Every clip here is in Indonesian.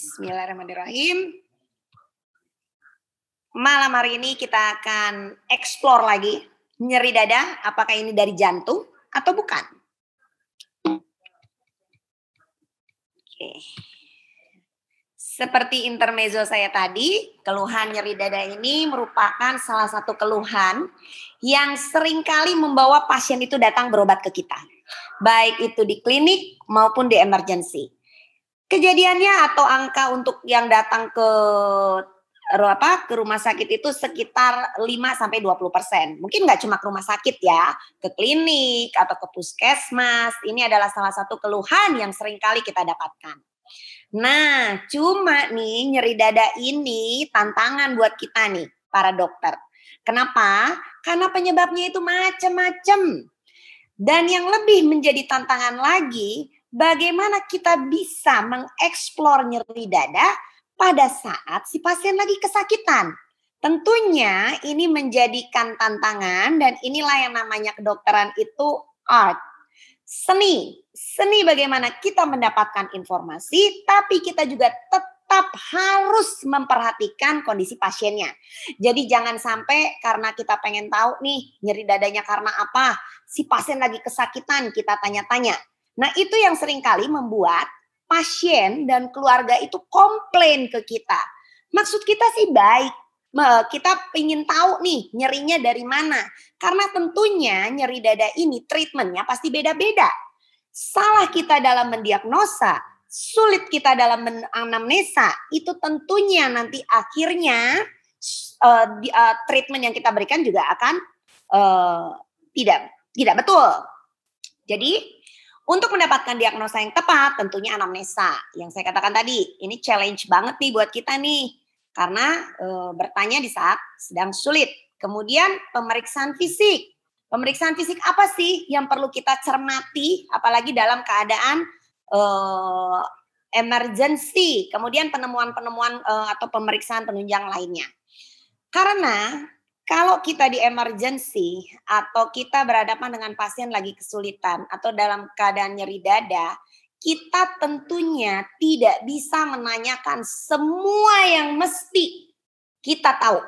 Bismillahirrahmanirrahim. Malam hari ini kita akan explore lagi nyeri dada, apakah ini dari jantung atau bukan. Oke. Seperti intermezzo saya tadi, keluhan nyeri dada ini merupakan salah satu keluhan yang seringkali membawa pasien itu datang berobat ke kita. Baik itu di klinik maupun di emergency. Kejadiannya atau angka untuk yang datang ke rumah sakit itu sekitar 5-20%. Mungkin nggak cuma ke rumah sakit ya, ke klinik atau ke puskesmas. Ini adalah salah satu keluhan yang seringkali kita dapatkan. Nah, cuma nih nyeri dada ini tantangan buat kita nih, para dokter. Kenapa? Karena penyebabnya itu macam-macam. Dan yang lebih menjadi tantangan lagi, bagaimana kita bisa mengeksplor nyeri dada pada saat si pasien lagi kesakitan. Tentunya ini menjadikan tantangan dan inilah yang namanya kedokteran itu art. Seni bagaimana kita mendapatkan informasi, tapi kita juga tetap harus memperhatikan kondisi pasiennya. Jadi jangan sampai karena kita pengen tahu nih nyeri dadanya karena apa, si pasien lagi kesakitan kita tanya-tanya. Nah itu yang seringkali membuat pasien dan keluarga itu komplain ke kita. Maksud kita sih baik. Kita ingin tahu nih nyerinya dari mana. Karena tentunya nyeri dada ini treatmentnya pasti beda-beda. Salah kita dalam mendiagnosa, sulit kita dalam menanamnesa, itu tentunya nanti akhirnya treatment yang kita berikan juga akan tidak betul. Jadi untuk mendapatkan diagnosa yang tepat tentunya anamnesa. Yang saya katakan tadi, ini challenge banget nih buat kita nih. Karena bertanya di saat sedang sulit. Kemudian pemeriksaan fisik. Pemeriksaan fisik apa sih yang perlu kita cermati apalagi dalam keadaan emergency. Kemudian penemuan-penemuan atau pemeriksaan penunjang lainnya. Karena kalau kita di emergency atau kita berhadapan dengan pasien lagi kesulitan atau dalam keadaan nyeri dada, kita tentunya tidak bisa menanyakan semua yang mesti kita tahu.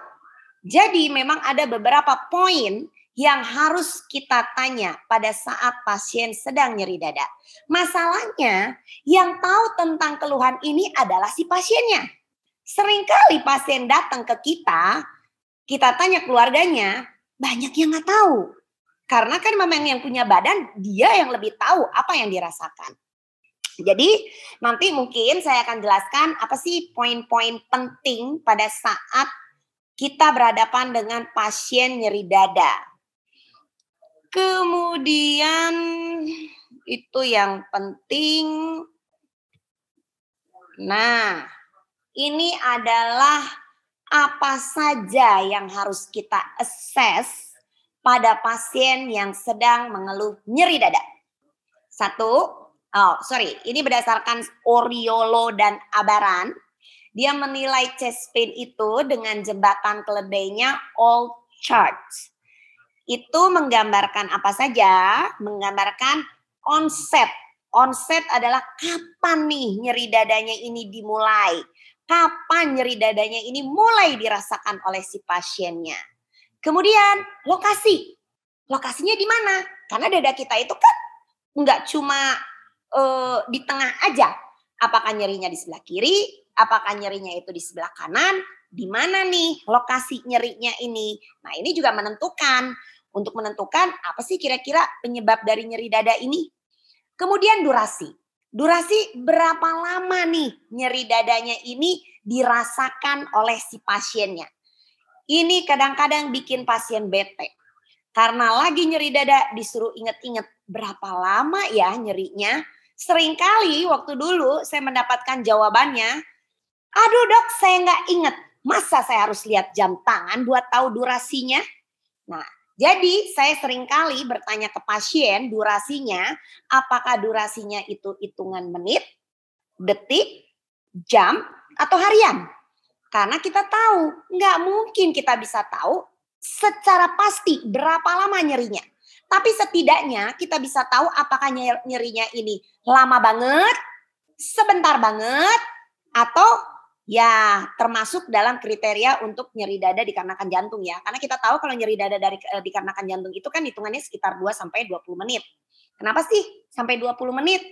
Jadi memang ada beberapa poin yang harus kita tanya pada saat pasien sedang nyeri dada. Masalahnya yang tahu tentang keluhan ini adalah si pasiennya. Seringkali pasien datang ke kita tanya keluarganya, banyak yang nggak tahu. Karena kan memang yang punya badan, dia yang lebih tahu apa yang dirasakan. Jadi nanti mungkin saya akan jelaskan apa sih poin-poin penting pada saat kita berhadapan dengan pasien nyeri dada. Kemudian itu yang penting. Nah, ini adalah apa saja yang harus kita assess pada pasien yang sedang mengeluh nyeri dada. Ini berdasarkan Oriolo dan Abaran. Dia menilai chest pain itu dengan jembatan keledainya all charts. Itu menggambarkan apa saja? Menggambarkan onset. Onset adalah kapan nih nyeri dadanya ini dimulai. Kapan nyeri dadanya ini mulai dirasakan oleh si pasiennya. Kemudian lokasi. Lokasinya di mana? Karena dada kita itu kan nggak cuma di tengah aja. Apakah nyerinya di sebelah kiri? Apakah nyerinya itu di sebelah kanan? Di mana nih lokasi nyerinya ini? Nah ini juga menentukan. Untuk menentukan apa sih kira-kira penyebab dari nyeri dada ini. Kemudian durasi. Durasi berapa lama nih nyeri dadanya ini dirasakan oleh si pasiennya. Ini kadang-kadang bikin pasien bete. Karena lagi nyeri dada disuruh inget-inget berapa lama ya nyerinya. Seringkali waktu dulu saya mendapatkan jawabannya, aduh dok saya nggak inget. Masa saya harus lihat jam tangan buat tahu durasinya? Nah, jadi saya seringkali bertanya ke pasien durasinya, apakah durasinya itu hitungan menit, detik, jam, atau harian. Karena kita tahu, nggak mungkin kita bisa tahu secara pasti berapa lama nyerinya. Tapi setidaknya kita bisa tahu apakah nyerinya ini lama banget, sebentar banget, Atau ya termasuk dalam kriteria untuk nyeri dada dikarenakan jantung ya. Karena kita tahu kalau nyeri dada dikarenakan jantung itu kan hitungannya sekitar 2 sampai 20 menit. Kenapa sih sampai 20 menit?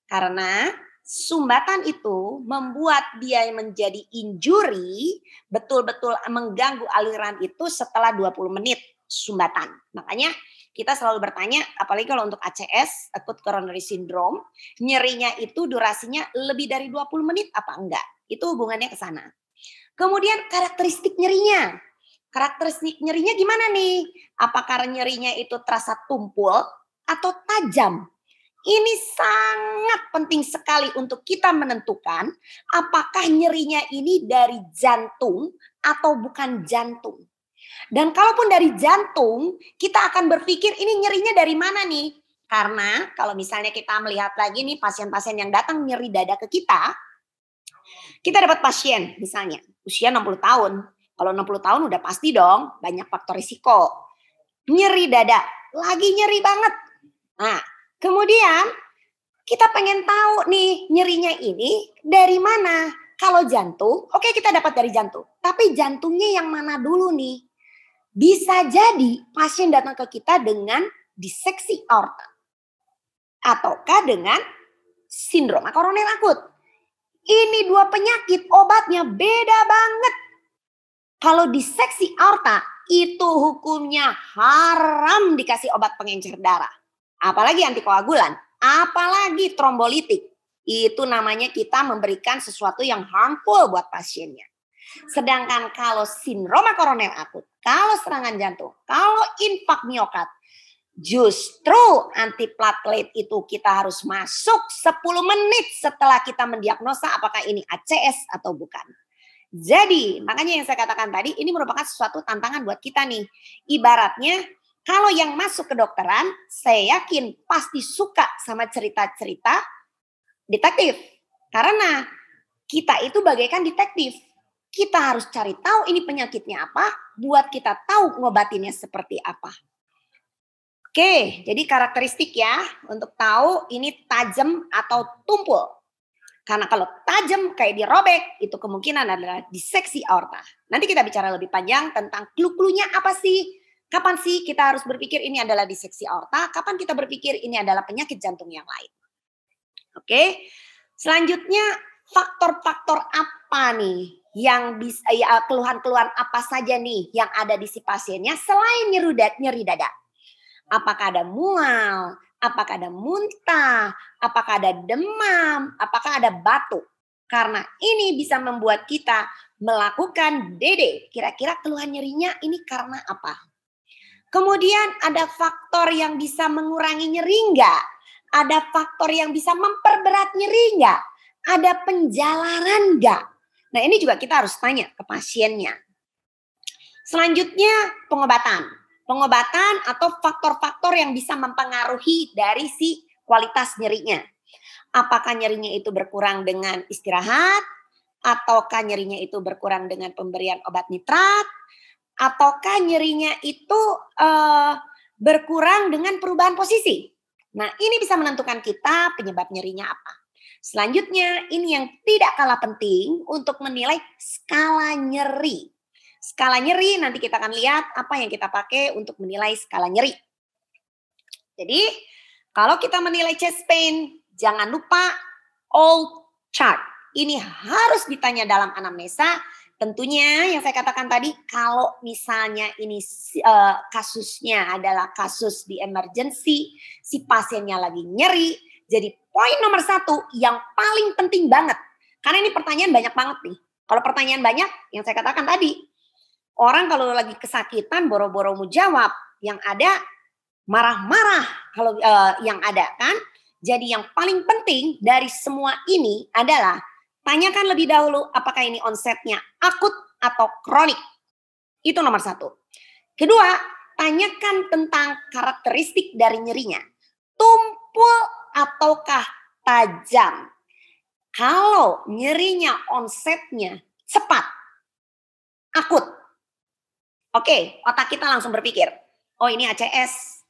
Karena sumbatan itu membuat dia menjadi injury, betul-betul mengganggu aliran itu setelah 20 menit sumbatan. Makanya kita selalu bertanya, apalagi kalau untuk ACS, acute coronary syndrome, nyerinya itu durasinya lebih dari 20 menit apa enggak? Itu hubungannya ke sana. Kemudian karakteristik nyerinya. Karakteristik nyerinya gimana nih? Apakah nyerinya itu terasa tumpul atau tajam? Ini sangat penting sekali untuk kita menentukan apakah nyerinya ini dari jantung atau bukan jantung. Dan kalaupun dari jantung, kita akan berpikir ini nyerinya dari mana nih? Karena kalau misalnya kita melihat lagi nih pasien-pasien yang datang nyeri dada ke kita dapat pasien misalnya usia 60 tahun. Kalau 60 tahun udah pasti dong banyak faktor risiko. Nyeri dada, lagi nyeri banget. Nah, kemudian kita pengen tahu nih nyerinya ini dari mana. Kalau jantung, oke kita dapat dari jantung. Tapi jantungnya yang mana dulu nih? Bisa jadi pasien datang ke kita dengan diseksi aorta. Ataukah dengan sindrom koroner akut. Ini dua penyakit obatnya beda banget. Kalau diseksi aorta itu hukumnya haram dikasih obat pengencer darah. Apalagi antikoagulan, apalagi trombolitik. Itu namanya kita memberikan sesuatu yang harmful buat pasiennya. Sedangkan kalau sindrom koroner akut, kalau serangan jantung, kalau infak miokard, justru antiplatelet itu kita harus masuk 10 menit setelah kita mendiagnosa apakah ini ACS atau bukan. Jadi makanya yang saya katakan tadi ini merupakan sesuatu tantangan buat kita nih. Ibaratnya kalau yang masuk kedokteran saya yakin pasti suka sama cerita-cerita detektif. Karena kita itu bagaikan detektif. Kita harus cari tahu ini penyakitnya apa, buat kita tahu ngobatinnya seperti apa. Oke, jadi karakteristik ya untuk tahu ini tajam atau tumpul. Karena kalau tajam kayak dirobek, itu kemungkinan adalah diseksi aorta. Nanti kita bicara lebih panjang tentang clue-cluenya apa sih? Kapan sih kita harus berpikir ini adalah diseksi aorta? Kapan kita berpikir ini adalah penyakit jantung yang lain? Oke, selanjutnya faktor-faktor apa nih yang bisa keluhan-keluhan apa saja nih yang ada di si pasiennya selain nyeri dada? Apakah ada mual? Apakah ada muntah? Apakah ada demam? Apakah ada batuk? Karena ini bisa membuat kita melakukan DD. Kira-kira keluhan nyerinya ini karena apa? Kemudian ada faktor yang bisa mengurangi nyeri enggak? Ada faktor yang bisa memperberat nyeri enggak? Ada penjalanan enggak? Nah ini juga kita harus tanya ke pasiennya. Selanjutnya pengobatan. Pengobatan atau faktor-faktor yang bisa mempengaruhi dari si kualitas nyerinya. Apakah nyerinya itu berkurang dengan istirahat? Ataukah nyerinya itu berkurang dengan pemberian obat nitrat? Ataukah nyerinya itu berkurang dengan perubahan posisi? Nah ini bisa menentukan kita penyebab nyerinya apa. Selanjutnya ini yang tidak kalah penting untuk menilai skala nyeri. Skala nyeri nanti kita akan lihat apa yang kita pakai untuk menilai skala nyeri. Jadi kalau kita menilai chest pain jangan lupa all chart. Ini harus ditanya dalam anamnesa. Tentunya yang saya katakan tadi kalau misalnya ini kasusnya adalah kasus di emergency, si pasiennya lagi nyeri. Jadi poin nomor 1 yang paling penting banget. Karena ini pertanyaan banyak banget nih. Kalau pertanyaan banyak yang saya katakan tadi. Orang kalau lagi kesakitan boro-boro mau jawab. Yang ada marah-marah kalau yang ada kan. Jadi yang paling penting dari semua ini adalah tanyakan lebih dahulu apakah ini onsetnya akut atau kronik. Itu nomor 1. Kedua, tanyakan tentang karakteristik dari nyerinya. Tumpul ataukah tajam? Kalau nyerinya onsetnya cepat, akut. Oke, otak kita langsung berpikir, oh ini ACS,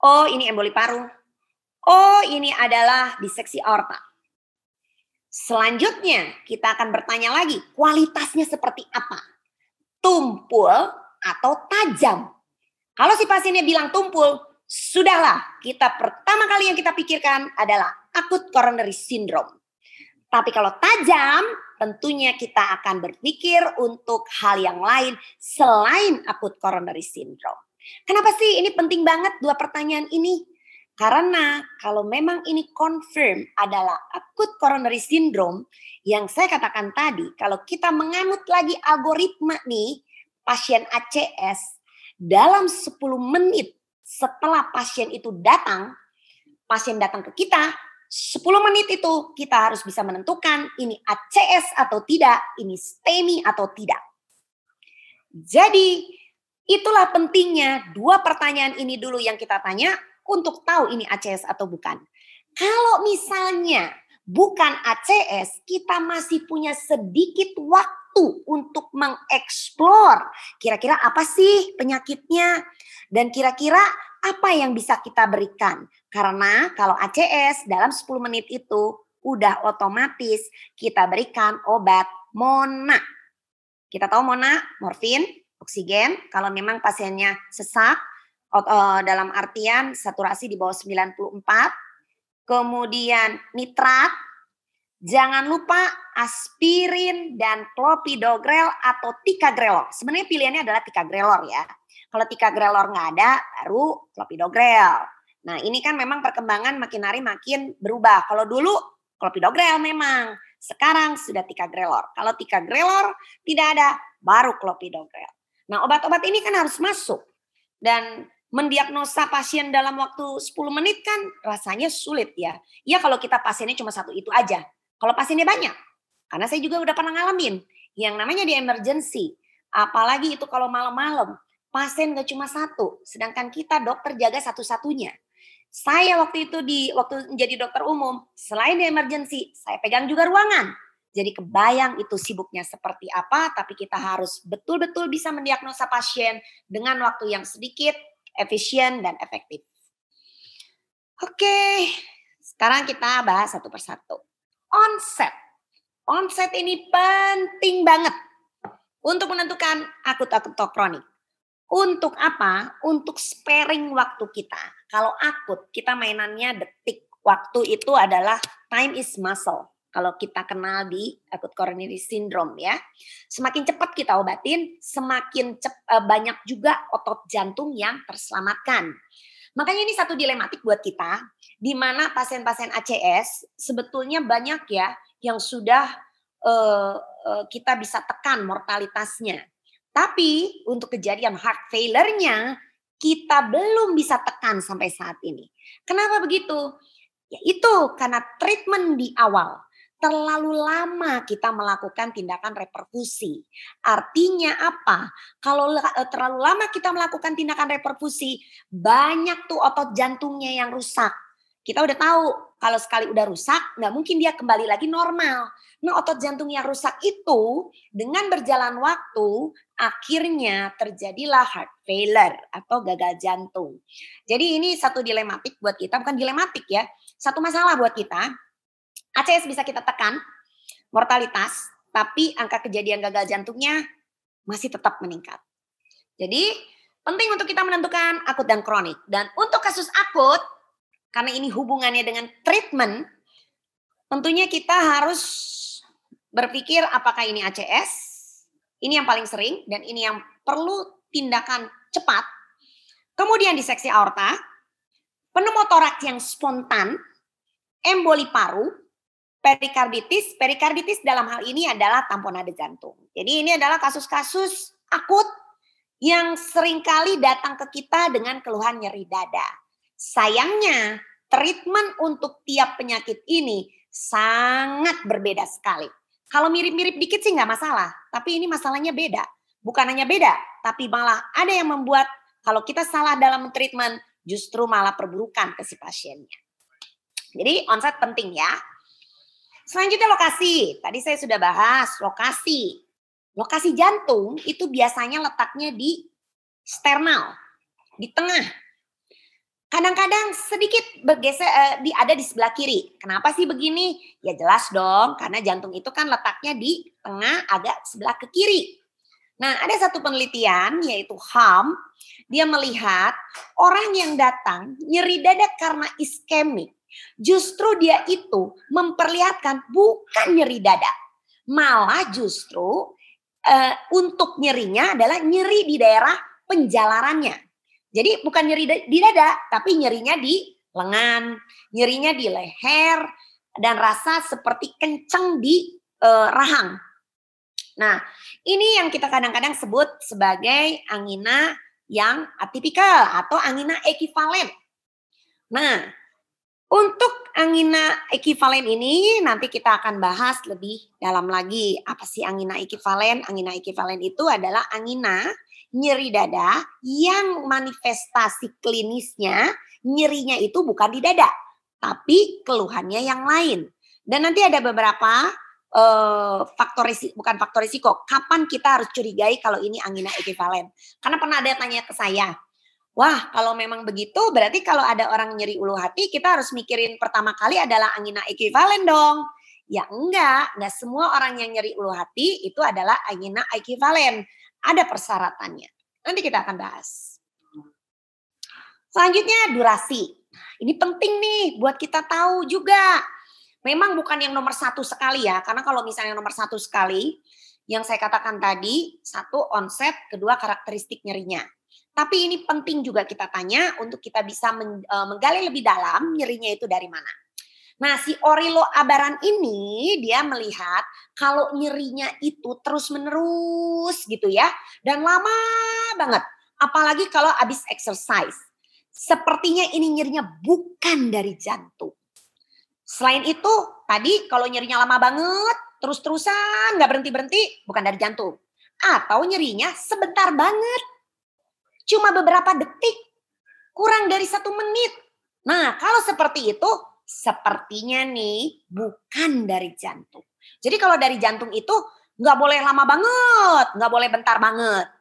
oh ini emboli paru, oh ini adalah diseksi aorta. Selanjutnya kita akan bertanya lagi, kualitasnya seperti apa? Tumpul atau tajam? Kalau si pasiennya bilang tumpul, sudahlah, kita pertama kali yang kita pikirkan adalah acute coronary syndrome. Tapi kalau tajam, tentunya kita akan berpikir untuk hal yang lain selain acute coronary syndrome. Kenapa sih ini penting banget dua pertanyaan ini? Karena kalau memang ini confirm adalah acute coronary syndrome, yang saya katakan tadi, kalau kita menganut lagi algoritma nih, pasien ACS, dalam 10 menit setelah pasien itu datang, pasien datang ke kita, 10 menit itu kita harus bisa menentukan ini ACS atau tidak, ini STEMI atau tidak. Jadi itulah pentingnya dua pertanyaan ini dulu yang kita tanya untuk tahu ini ACS atau bukan. Kalau misalnya bukan ACS, kita masih punya sedikit waktu untuk mengeksplor kira-kira apa sih penyakitnya dan kira-kira apa yang bisa kita berikan. Karena kalau ACS dalam 10 menit itu udah otomatis kita berikan obat MONA. Kita tahu MONA, morfin, oksigen. Kalau memang pasiennya sesak, dalam artian saturasi di bawah 94, kemudian nitrat, jangan lupa aspirin dan clopidogrel atau ticagrelor. Sebenarnya pilihannya adalah ticagrelor ya. Kalau ticagrelor nggak ada, baru clopidogrel. Nah ini kan memang perkembangan makin hari makin berubah. Kalau dulu clopidogrel memang, sekarang sudah ticagrelor. Kalau ticagrelor tidak ada, baru clopidogrel. Nah obat-obat ini kan harus masuk. Dan mendiagnosa pasien dalam waktu 10 menit kan rasanya sulit ya. Ya kalau kita pasiennya cuma satu itu aja. Kalau pasiennya banyak, karena saya juga udah pernah ngalamin yang namanya di emergency. Apalagi itu kalau malam-malam, pasien gak cuma satu, sedangkan kita dokter jaga satu-satunya. Saya waktu itu waktu menjadi dokter umum, selain di emergency, saya pegang juga ruangan. Jadi kebayang itu sibuknya seperti apa, tapi kita harus betul-betul bisa mendiagnosa pasien dengan waktu yang sedikit, efisien, dan efektif. Oke, sekarang kita bahas satu persatu. Onset. Onset ini penting banget untuk menentukan akut atau kronik. Untuk apa? Untuk sparing waktu kita. Kalau akut, kita mainannya detik. Waktu itu adalah time is muscle. Kalau kita kenal di acute coronary syndrome ya. Semakin cepat kita obatin, semakin banyak juga otot jantung yang terselamatkan. Makanya ini satu dilematik buat kita, di mana pasien-pasien ACS sebetulnya banyak ya yang sudah kita bisa tekan mortalitasnya. Tapi untuk kejadian heart failure-nya kita belum bisa tekan sampai saat ini. Kenapa begitu? Ya itu karena treatment di awal. Terlalu lama kita melakukan tindakan reperfusi. Artinya apa? Kalau terlalu lama kita melakukan tindakan reperfusi, banyak tuh otot jantungnya yang rusak. Kita udah tahu kalau sekali udah rusak, nggak mungkin dia kembali lagi normal. Nah otot jantung yang rusak itu dengan berjalan waktu, akhirnya terjadilah heart failure atau gagal jantung. Jadi ini satu dilematik buat kita, bukan dilematik ya, satu masalah buat kita. ACS bisa kita tekan, mortalitas, tapi angka kejadian gagal jantungnya masih tetap meningkat. Jadi penting untuk kita menentukan akut dan kronik. Dan untuk kasus akut, karena ini hubungannya dengan treatment, tentunya kita harus berpikir apakah ini ACS, ini yang paling sering, dan ini yang perlu tindakan cepat. Kemudian diseksi aorta, pneumotoraks yang spontan, emboli paru, perikarditis dalam hal ini adalah tamponade jantung. Jadi ini adalah kasus-kasus akut yang seringkali datang ke kita dengan keluhan nyeri dada. Sayangnya treatment untuk tiap penyakit ini sangat berbeda sekali. Kalau mirip-mirip dikit sih nggak masalah, tapi ini masalahnya beda. Bukan hanya beda, tapi malah ada yang membuat kalau kita salah dalam treatment justru malah perburukan ke si pasiennya. Jadi onset penting ya. Selanjutnya lokasi. Tadi saya sudah bahas lokasi. Lokasi jantung itu biasanya letaknya di sternal, di tengah. Kadang-kadang sedikit bergeser ada di sebelah kiri. Kenapa sih begini? Ya jelas dong, karena jantung itu kan letaknya di tengah agak sebelah ke kiri. Nah, ada satu penelitian yaitu HAM, dia melihat orang yang datang nyeri dada karena iskemik, justru dia itu memperlihatkan bukan nyeri dada, malah justru untuk nyerinya adalah nyeri di daerah penjalarannya. Jadi bukan nyeri di dada, tapi nyerinya di lengan, nyerinya di leher, dan rasa seperti kenceng di rahang. Nah, ini yang kita kadang-kadang sebut sebagai angina yang atipikal atau angina ekivalen. Nah, untuk angina ekivalen ini nanti kita akan bahas lebih dalam lagi. Apa sih angina ekivalen? Angina ekivalen itu adalah angina nyeri dada yang manifestasi klinisnya nyerinya itu bukan di dada, tapi keluhannya yang lain. Dan nanti ada beberapa bukan faktor risiko. Kapan kita harus curigai kalau ini angina ekivalen? Karena pernah ada tanya ke saya, wah, kalau memang begitu berarti kalau ada orang nyeri ulu hati kita harus mikirin pertama kali adalah angina ekivalen dong. Ya enggak semua orang yang nyeri ulu hati itu adalah angina ekivalen. Ada persyaratannya. Nanti kita akan bahas. Selanjutnya durasi. Ini penting nih buat kita tahu juga. Memang bukan yang nomor satu sekali ya. Karena kalau misalnya nomor satu sekali, yang saya katakan tadi, satu onset, kedua karakteristik nyerinya. Tapi ini penting juga kita tanya untuk kita bisa menggali lebih dalam nyerinya itu dari mana. Nah, si Orilo Abaran ini dia melihat kalau nyerinya itu terus-menerus gitu ya. Dan lama banget. Apalagi kalau habis exercise. Sepertinya ini nyerinya bukan dari jantung. Selain itu, tadi kalau nyerinya lama banget, terus-terusan nggak berhenti-berhenti, bukan dari jantung. Atau nyerinya sebentar banget. Cuma beberapa detik, kurang dari 1 menit. Nah, kalau seperti itu, sepertinya nih bukan dari jantung. Jadi kalau dari jantung itu nggak boleh lama banget, nggak boleh bentar banget.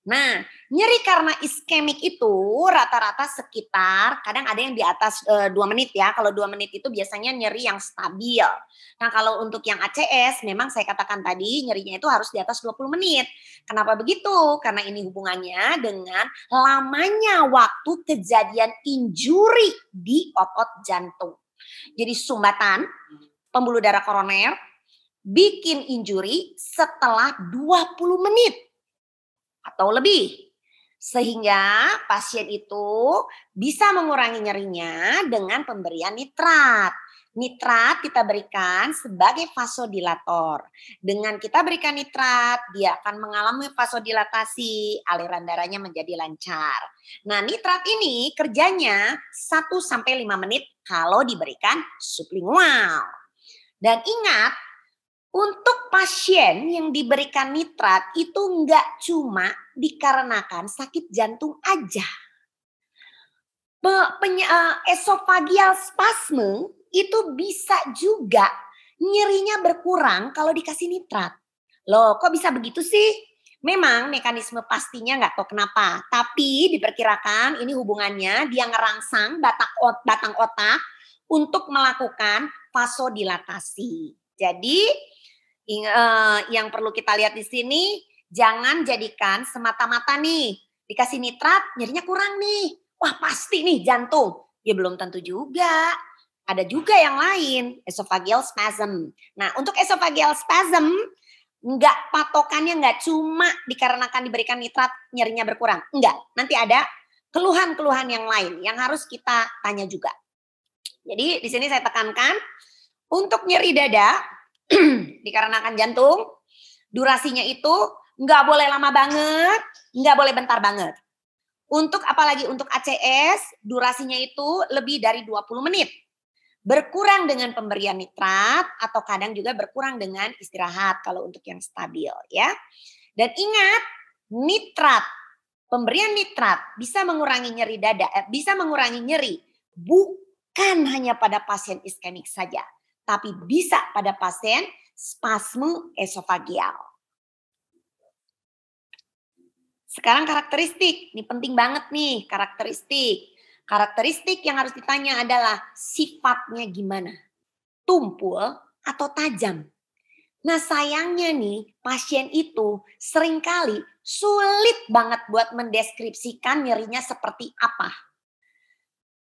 Nah, nyeri karena iskemik itu rata-rata sekitar, kadang ada yang di atas 2 menit ya. Kalau 2 menit itu biasanya nyeri yang stabil. Nah, kalau untuk yang ACS memang saya katakan tadi nyerinya itu harus di atas 20 menit. Kenapa begitu? Karena ini hubungannya dengan lamanya waktu kejadian injuri di otot jantung. Jadi sumbatan pembuluh darah koroner bikin injuri setelah 20 menit atau lebih. Sehingga pasien itu bisa mengurangi nyerinya dengan pemberian nitrat. Nitrat kita berikan sebagai vasodilator. Dengan kita berikan nitrat, dia akan mengalami vasodilatasi, aliran darahnya menjadi lancar. Nah, nitrat ini kerjanya 1-5 menit kalau diberikan sublingual. Dan ingat, untuk pasien yang diberikan nitrat itu enggak cuma dikarenakan sakit jantung aja. Esophageal spasme itu bisa juga nyerinya berkurang kalau dikasih nitrat. Loh, kok bisa begitu sih? Memang mekanisme pastinya nggak tahu kenapa. Tapi diperkirakan ini hubungannya dia ngerangsang batang otak untuk melakukan vasodilatasi. Jadi yang perlu kita lihat di sini, jangan jadikan semata-mata nih dikasih nitrat nyerinya kurang nih. Wah pasti nih jantung. Ya belum tentu juga. Ada juga yang lain, esophageal spasm. Nah untuk esophageal spasm, patokannya nggak cuma dikarenakan diberikan nitrat nyerinya berkurang. Enggak, nanti ada keluhan-keluhan yang lain yang harus kita tanya juga. Jadi di sini saya tekankan, untuk nyeri dada, dikarenakan jantung, durasinya itu nggak boleh lama banget, nggak boleh bentar banget. Untuk apalagi untuk ACS, durasinya itu lebih dari 20 menit. Berkurang dengan pemberian nitrat atau kadang juga berkurang dengan istirahat kalau untuk yang stabil ya. Dan ingat, nitrat, pemberian nitrat bisa mengurangi nyeri dada, bisa mengurangi nyeri bukan hanya pada pasien iskemik saja, tapi bisa pada pasien spasme esofagial. Sekarang karakteristik, ini penting banget nih karakteristik. Karakteristik yang harus ditanya adalah sifatnya gimana? Tumpul atau tajam? Nah sayangnya nih pasien itu seringkali sulit banget buat mendeskripsikan nyerinya seperti apa.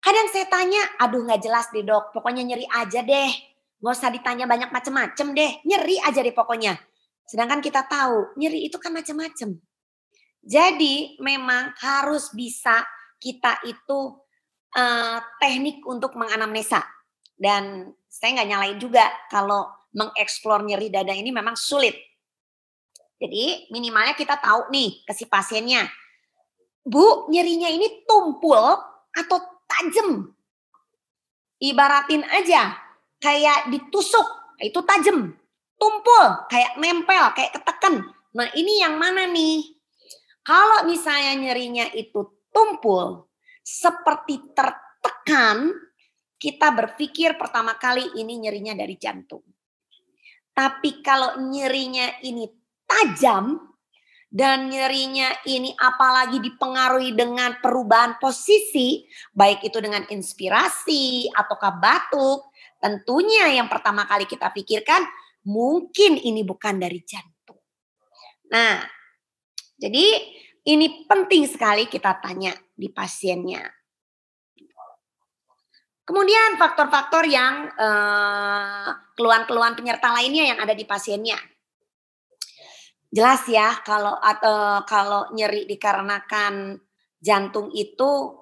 Kadang saya tanya, aduh nggak jelas deh dok, pokoknya nyeri aja deh. Nggak usah ditanya banyak macem-macem deh, nyeri aja deh pokoknya. Sedangkan kita tahu nyeri itu kan macem-macem. Jadi memang harus bisa kita itu teknik untuk menganamnesa. Dan saya nggak nyalain juga kalau mengeksplor nyeri dada ini memang sulit. Jadi minimalnya kita tahu nih ke si pasiennya. Bu, nyerinya ini tumpul atau tajam? Ibaratin aja kayak ditusuk, itu tajam. Tumpul, kayak nempel, kayak ketekan. Nah ini yang mana nih? Kalau misalnya nyerinya itu tumpul, seperti tertekan, kita berpikir pertama kali ini nyerinya dari jantung. Tapi kalau nyerinya ini tajam, dan nyerinya ini apalagi dipengaruhi dengan perubahan posisi, baik itu dengan inspirasi ataukah batuk, tentunya yang pertama kali kita pikirkan mungkin ini bukan dari jantung. Nah, jadi ini penting sekali kita tanya di pasiennya. Kemudian faktor-faktor yang keluhan-keluhan penyerta lainnya yang ada di pasiennya. Jelas ya kalau nyeri dikarenakan jantung itu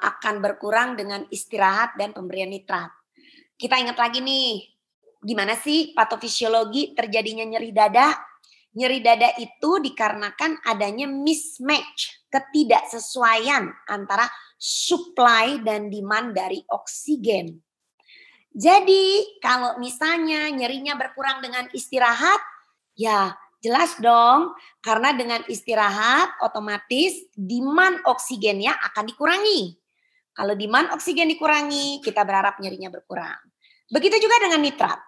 akan berkurang dengan istirahat dan pemberian nitrat. Kita ingat lagi nih, gimana sih patofisiologi terjadinya nyeri dada? Nyeri dada itu dikarenakan adanya mismatch, ketidaksesuaian antara supply dan demand dari oksigen. Jadi kalau misalnya nyerinya berkurang dengan istirahat, ya jelas dong, karena dengan istirahat otomatis demand oksigennya akan dikurangi. Kalau demand oksigen dikurangi, kita berharap nyerinya berkurang. Begitu juga dengan nitrat.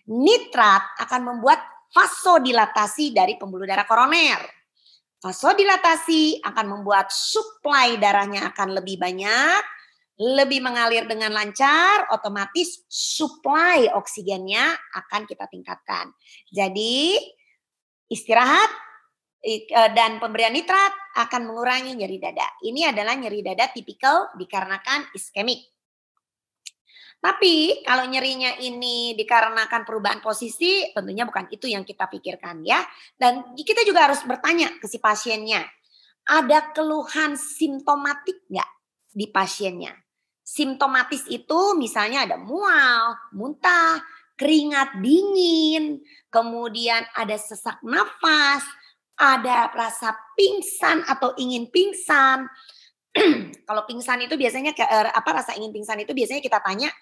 Nitrat akan membuat vasodilatasi dari pembuluh darah koroner. Vasodilatasi akan membuat suplai darahnya akan lebih banyak, lebih mengalir dengan lancar, otomatis suplai oksigennya akan kita tingkatkan. Jadi istirahat dan pemberian nitrat akan mengurangi nyeri dada. Ini adalah nyeri dada tipikal dikarenakan iskemik. Tapi kalau nyerinya ini dikarenakan perubahan posisi, tentunya bukan itu yang kita pikirkan ya. Dan kita juga harus bertanya ke si pasiennya, ada keluhan simptomatik nggak di pasiennya? Simptomatis itu misalnya ada mual, muntah, keringat dingin, kemudian ada sesak nafas, ada rasa pingsan atau ingin pingsan. Kalau pingsan itu biasanya rasa ingin pingsan itu biasanya kita tanya,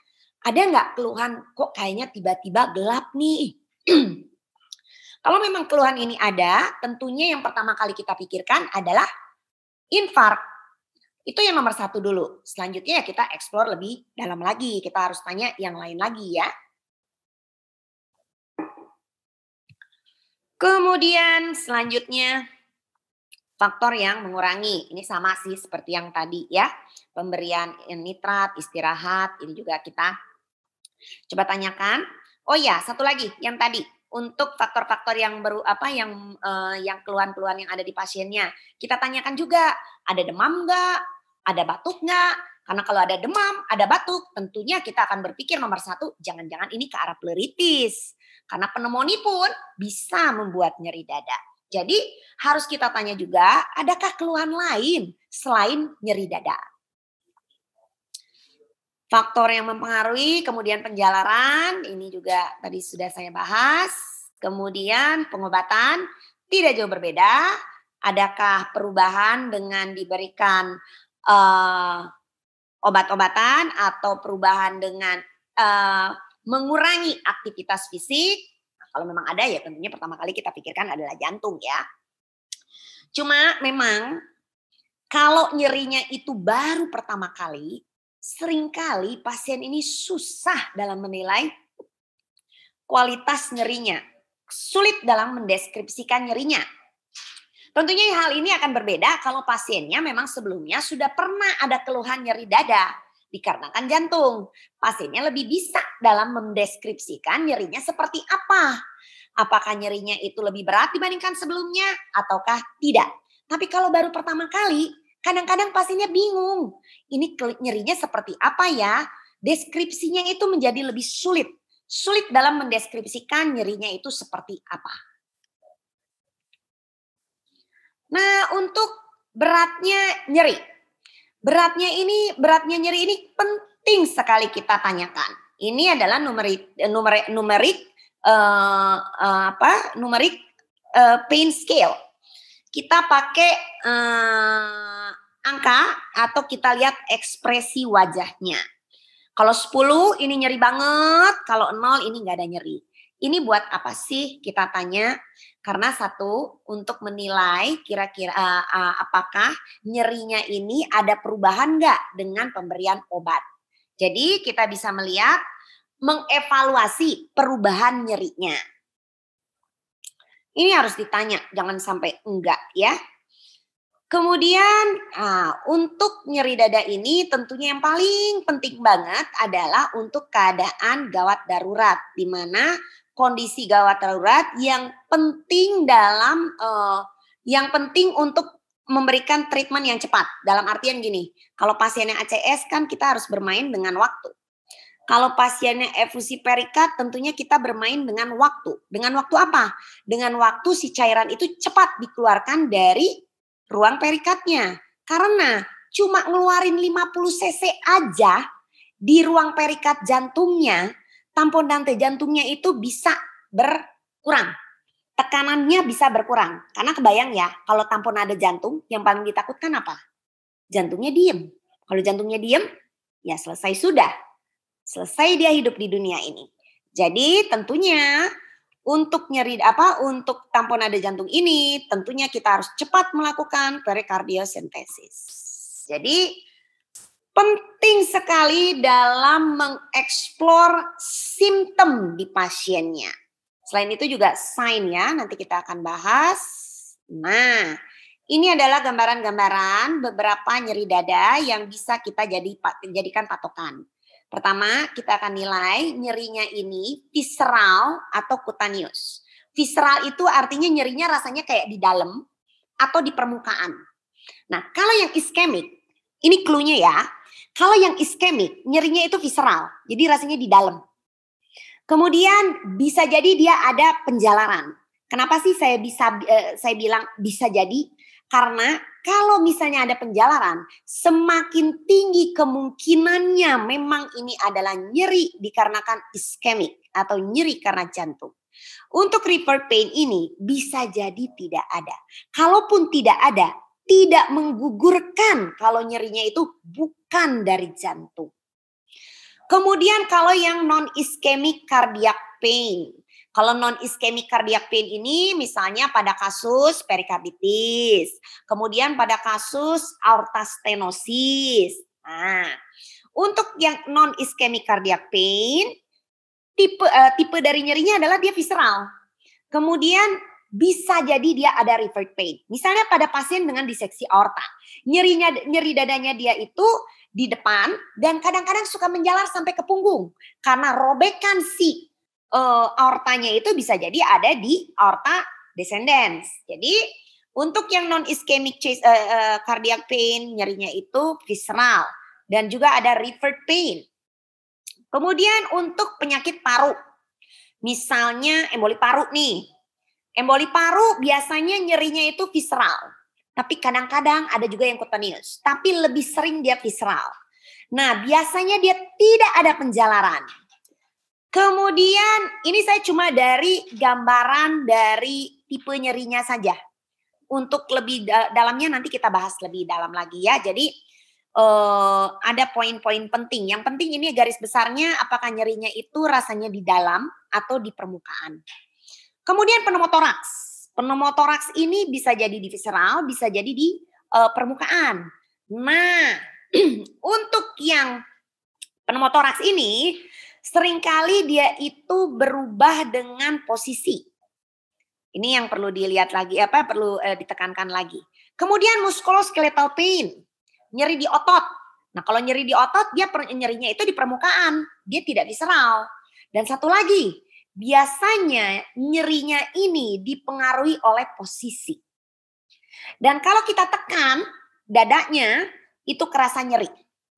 ada nggak keluhan kok kayaknya tiba-tiba gelap nih? Kalau memang keluhan ini ada, tentunya yang pertama kali kita pikirkan adalah infark. Itu yang nomor satu dulu. Selanjutnya ya kita eksplor lebih dalam lagi. Kita harus tanya yang lain lagi ya. Kemudian selanjutnya faktor yang mengurangi. Ini sama sih seperti yang tadi ya. Pemberian nitrat, istirahat, ini juga kita coba tanyakan. Oh ya, satu lagi yang tadi untuk faktor-faktor yang yang keluhan-keluhan yang ada di pasiennya. Kita tanyakan juga, ada demam enggak? Ada batuk enggak? Karena kalau ada demam, ada batuk, tentunya kita akan berpikir nomor satu, jangan-jangan ini ke arah pleuritis. Karena pneumonia pun bisa membuat nyeri dada. Jadi harus kita tanya juga, adakah keluhan lain selain nyeri dada? Faktor yang mempengaruhi, kemudian penjalaran, ini juga tadi sudah saya bahas. Kemudian pengobatan tidak jauh berbeda. Adakah perubahan dengan diberikan obat-obatan atau perubahan dengan mengurangi aktivitas fisik? Nah, kalau memang ada ya tentunya pertama kali kita pikirkan adalah jantung ya. Cuma memang kalau nyerinya itu baru pertama kali, seringkali pasien ini susah dalam menilai kualitas nyerinya. Sulit dalam mendeskripsikan nyerinya. Tentunya hal ini akan berbeda kalau pasiennya memang sebelumnya sudah pernah ada keluhan nyeri dada dikarenakan jantung. Pasiennya lebih bisa dalam mendeskripsikan nyerinya seperti apa. Apakah nyerinya itu lebih berat dibandingkan sebelumnya ataukah tidak. Tapi kalau baru pertama kali, kadang-kadang pasiennya bingung. Ini nyerinya seperti apa ya? Deskripsinya itu menjadi lebih sulit. Sulit dalam mendeskripsikan nyerinya itu seperti apa. Nah, untuk beratnya nyeri. Beratnya nyeri ini penting sekali kita tanyakan. Ini adalah numerik pain scale. Kita pakai angka atau kita lihat ekspresi wajahnya. Kalau 10 ini nyeri banget, kalau 0 ini nggak ada nyeri. Ini buat apa sih kita tanya? Karena satu, untuk menilai kira-kira apakah nyerinya ini ada perubahan nggak dengan pemberian obat. Jadi kita bisa melihat, mengevaluasi perubahan nyerinya. Ini harus ditanya, jangan sampai enggak ya. Kemudian untuk nyeri dada ini tentunya yang paling penting banget adalah untuk keadaan gawat darurat, di mana kondisi gawat darurat yang penting untuk memberikan treatment yang cepat. Dalam artian gini, kalau pasiennya ACS kan kita harus bermain dengan waktu. Kalau pasiennya efusi perikat tentunya kita bermain dengan waktu. Dengan waktu apa? Dengan waktu si cairan itu cepat dikeluarkan dari ruang perikatnya. Karena cuma ngeluarin 50 cc aja di ruang perikat jantungnya, tampon dante jantungnya itu bisa berkurang. Tekanannya bisa berkurang. Karena kebayang ya, kalau tampon ada jantung, yang paling ditakutkan apa? Jantungnya diem. Kalau jantungnya diem, ya selesai sudah. Selesai dia hidup di dunia ini. Jadi tentunya untuk untuk tampon nada jantung ini tentunya kita harus cepat melakukan perikardiosentesis. Jadi penting sekali dalam mengeksplor simptom di pasiennya. Selain itu juga sign ya, nanti kita akan bahas. Nah, ini adalah gambaran-gambaran beberapa nyeri dada yang bisa kita jadikan patokan. Pertama, kita akan nilai nyerinya ini visceral atau cutaneous. Visceral itu artinya nyerinya rasanya kayak di dalam atau di permukaan. Nah, kalau yang iskemik, ini clue-nya ya. Kalau yang iskemik, nyerinya itu visceral, jadi rasanya di dalam. Kemudian bisa jadi dia ada penjalaran. Kenapa sih saya bilang bisa jadi? Karena kalau misalnya ada penjalaran, semakin tinggi kemungkinannya memang ini adalah nyeri dikarenakan iskemik atau nyeri karena jantung. Untuk refer pain ini bisa jadi tidak ada. Kalaupun tidak ada, tidak menggugurkan kalau nyerinya itu bukan dari jantung. Kemudian kalau yang non-ischemic cardiac pain. Kalau non-ischemic cardiac pain ini misalnya pada kasus perikarditis. Kemudian pada kasus aorta stenosis. Nah, untuk yang non-ischemic cardiac pain, tipe dari nyerinya adalah dia visceral. Kemudian bisa jadi dia ada referred pain. Misalnya pada pasien dengan diseksi aorta. Nyeri dadanya dia itu di depan dan kadang-kadang suka menjalar sampai ke punggung. Karena robekan si aortanya itu bisa jadi ada di aorta descendens. Jadi untuk yang non-ischemic cardiac pain nyerinya itu visceral dan juga ada referred pain. Kemudian untuk penyakit paru. Misalnya emboli paru nih. Emboli paru biasanya nyerinya itu visceral. Tapi kadang-kadang ada juga yang cutaneous. Tapi lebih sering dia visceral. Nah, biasanya dia tidak ada penjalaran. Kemudian ini saya cuma dari gambaran dari tipe nyerinya saja. Untuk lebih dalamnya nanti kita bahas lebih dalam lagi ya. Jadi ada poin-poin penting. Yang penting ini garis besarnya apakah nyerinya itu rasanya di dalam atau di permukaan. Kemudian pneumotoraks. Pneumotoraks ini bisa jadi di visceral, bisa jadi di permukaan. Nah, untuk yang pneumotoraks ini seringkali dia itu berubah dengan posisi. Ini yang perlu dilihat lagi, perlu ditekankan lagi. Kemudian musculoskeletal pain, nyeri di otot. Nah, kalau nyeri di otot, dia nyerinya itu di permukaan, dia tidak visceral. Dan satu lagi, biasanya nyerinya ini dipengaruhi oleh posisi. Dan kalau kita tekan dadanya, itu kerasa nyeri.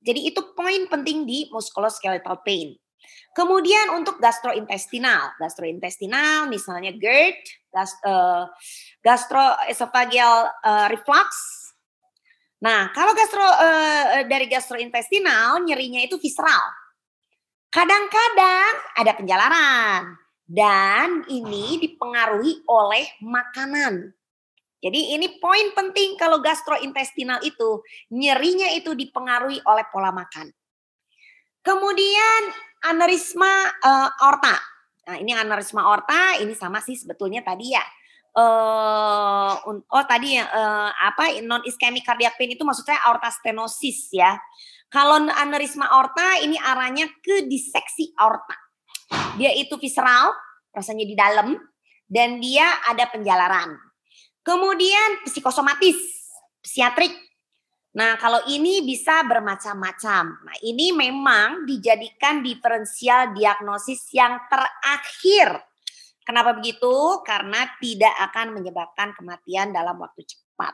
Jadi itu poin penting di musculoskeletal pain. Kemudian untuk gastrointestinal misalnya GERD, gastroesophageal reflux. Nah, kalau dari gastrointestinal nyerinya itu visceral. Kadang-kadang ada penjalaran dan ini dipengaruhi oleh makanan. Jadi ini poin penting kalau gastrointestinal itu nyerinya itu dipengaruhi oleh pola makan. Kemudian aneurisma aorta. Nah, ini aneurisma aorta ini sama sih sebetulnya tadi ya. Non ischemic cardiac pain itu maksudnya aorta stenosis ya. Kalau aneurisma aorta ini arahnya ke diseksi aorta. Dia itu visceral, rasanya di dalam dan dia ada penjalaran. Kemudian psikosomatis, psikiatrik. Nah, kalau ini bisa bermacam-macam. Nah, ini memang dijadikan diferensial diagnosis yang terakhir. Kenapa begitu? Karena tidak akan menyebabkan kematian dalam waktu cepat.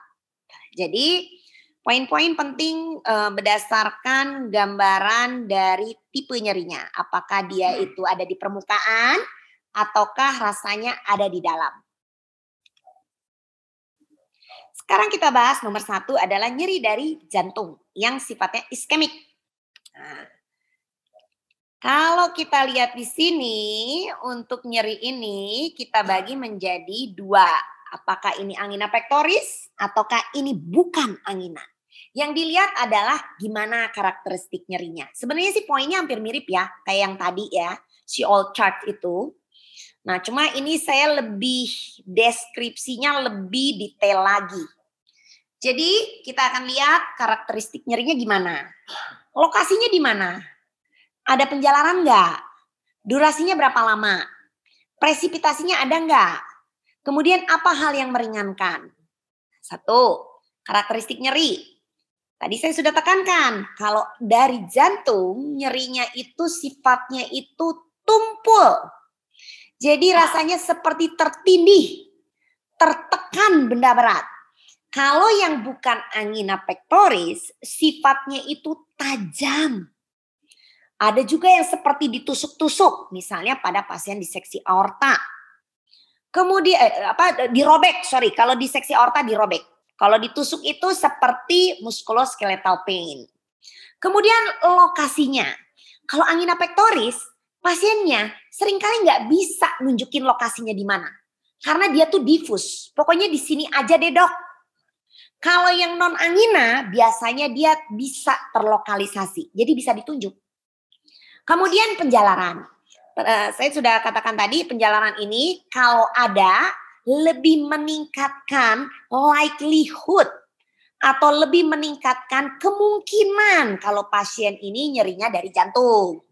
Jadi, poin-poin penting berdasarkan gambaran dari tipe nyerinya. Apakah dia itu ada di permukaan ataukah rasanya ada di dalam. Sekarang kita bahas nomor 1 adalah nyeri dari jantung yang sifatnya iskemik. Nah, kalau kita lihat di sini untuk nyeri ini kita bagi menjadi 2. Apakah ini angina pectoris ataukah ini bukan angina? Yang dilihat adalah gimana karakteristik nyerinya. Sebenarnya sih poinnya hampir mirip ya kayak yang tadi ya, si all chart itu. Nah, cuma ini saya lebih deskripsinya lebih detail lagi. Jadi kita akan lihat karakteristik nyerinya gimana. Lokasinya di mana? Ada penjalaran nggak? Durasinya berapa lama? Presipitasinya ada nggak? Kemudian apa hal yang meringankan? 1, karakteristik nyeri. Tadi saya sudah tekankan, kalau dari jantung nyerinya itu sifatnya itu tumpul. Jadi rasanya seperti tertindih, tertekan benda berat. Kalau yang bukan angina pectoris, sifatnya itu tajam. Ada juga yang seperti ditusuk-tusuk, misalnya pada pasien diseksi aorta. Kemudian dirobek, kalau diseksi aorta dirobek. Kalau ditusuk itu seperti musculoskeletal pain. Kemudian lokasinya, kalau angina pectoris, pasiennya seringkali nggak bisa nunjukin lokasinya di mana. Karena dia tuh difus. Pokoknya di sini aja deh dok. Kalau yang non angina biasanya dia bisa terlokalisasi. Jadi bisa ditunjuk. Kemudian penjalaran. Saya sudah katakan tadi penjalaran ini kalau ada lebih meningkatkan likelihood atau lebih meningkatkan kemungkinan kalau pasien ini nyerinya dari jantung.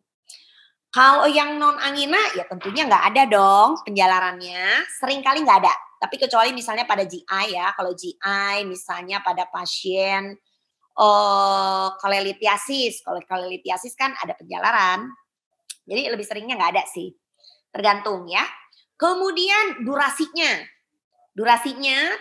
Kalau yang non angina ya tentunya nggak ada dong penjalarannya, seringkali nggak ada. Tapi kecuali misalnya pada GI ya, kalau GI misalnya pada pasien kolelitiasis, kalau kolelitiasis kan ada penjalaran. Jadi lebih seringnya nggak ada sih, tergantung ya. Kemudian durasinya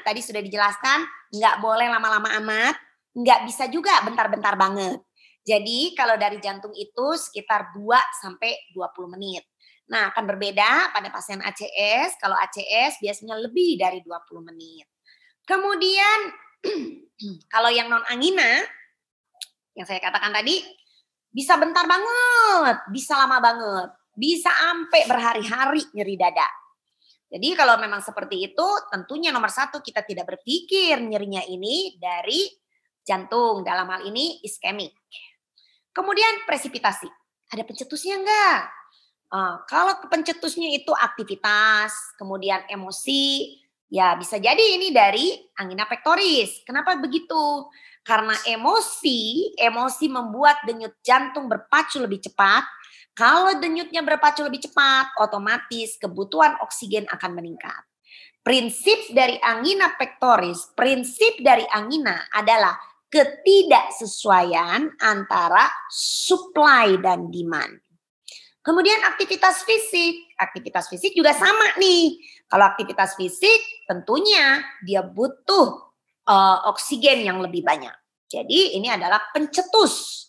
tadi sudah dijelaskan nggak boleh lama-lama amat, nggak bisa juga bentar-bentar banget. Jadi kalau dari jantung itu sekitar 2 sampai 20 menit. Nah, akan berbeda pada pasien ACS. Kalau ACS biasanya lebih dari 20 menit. Kemudian kalau yang non angina yang saya katakan tadi bisa bentar banget, bisa lama banget, bisa sampai berhari-hari nyeri dada. Jadi kalau memang seperti itu, tentunya nomor 1 kita tidak berpikir nyerinya ini dari jantung, dalam hal ini iskemik. Kemudian presipitasi, ada pencetusnya enggak? Kalau pencetusnya itu aktivitas, kemudian emosi, ya bisa jadi ini dari angina pectoris. Kenapa begitu? Karena emosi membuat denyut jantung berpacu lebih cepat. Kalau denyutnya berpacu lebih cepat, otomatis kebutuhan oksigen akan meningkat. Prinsip dari angina pectoris, prinsip dari angina adalah ketidaksesuaian antara supply dan demand. Kemudian aktivitas fisik juga sama nih. Kalau aktivitas fisik tentunya dia butuh oksigen yang lebih banyak. Jadi ini adalah pencetus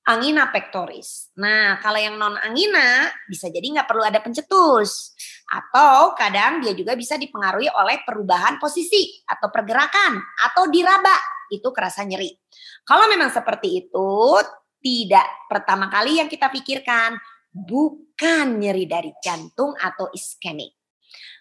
angina pectoris. Nah, kalau yang non angina bisa jadi nggak perlu ada pencetus. Atau kadang dia juga bisa dipengaruhi oleh perubahan posisi atau pergerakan atau diraba, itu kerasa nyeri. Kalau memang seperti itu, tidak pertama kali yang kita pikirkan bukan nyeri dari jantung atau iskemik.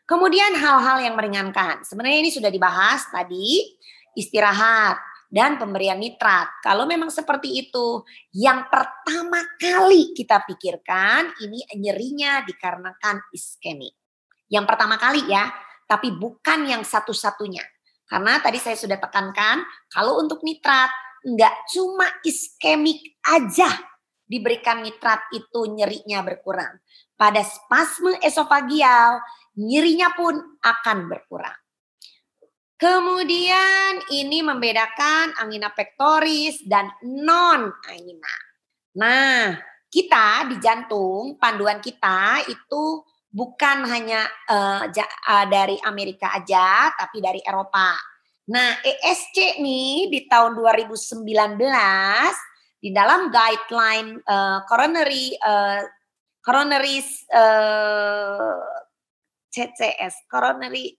Kemudian hal-hal yang meringankan. Sebenarnya ini sudah dibahas tadi, istirahat dan pemberian nitrat. Kalau memang seperti itu, yang pertama kali kita pikirkan ini nyerinya dikarenakan iskemik. Yang pertama kali ya, tapi bukan yang satu-satunya. Karena tadi saya sudah tekankan, kalau untuk nitrat, enggak cuma iskemik aja diberikan nitrat itu nyerinya berkurang. Pada spasme esofagial, nyerinya pun akan berkurang. Kemudian ini membedakan angina pectoris dan non-angina. Nah, kita di jantung, panduan kita itu bukan hanya dari Amerika aja, tapi dari Eropa. Nah, ESC nih di tahun 2019 di dalam guideline CCS, coronary,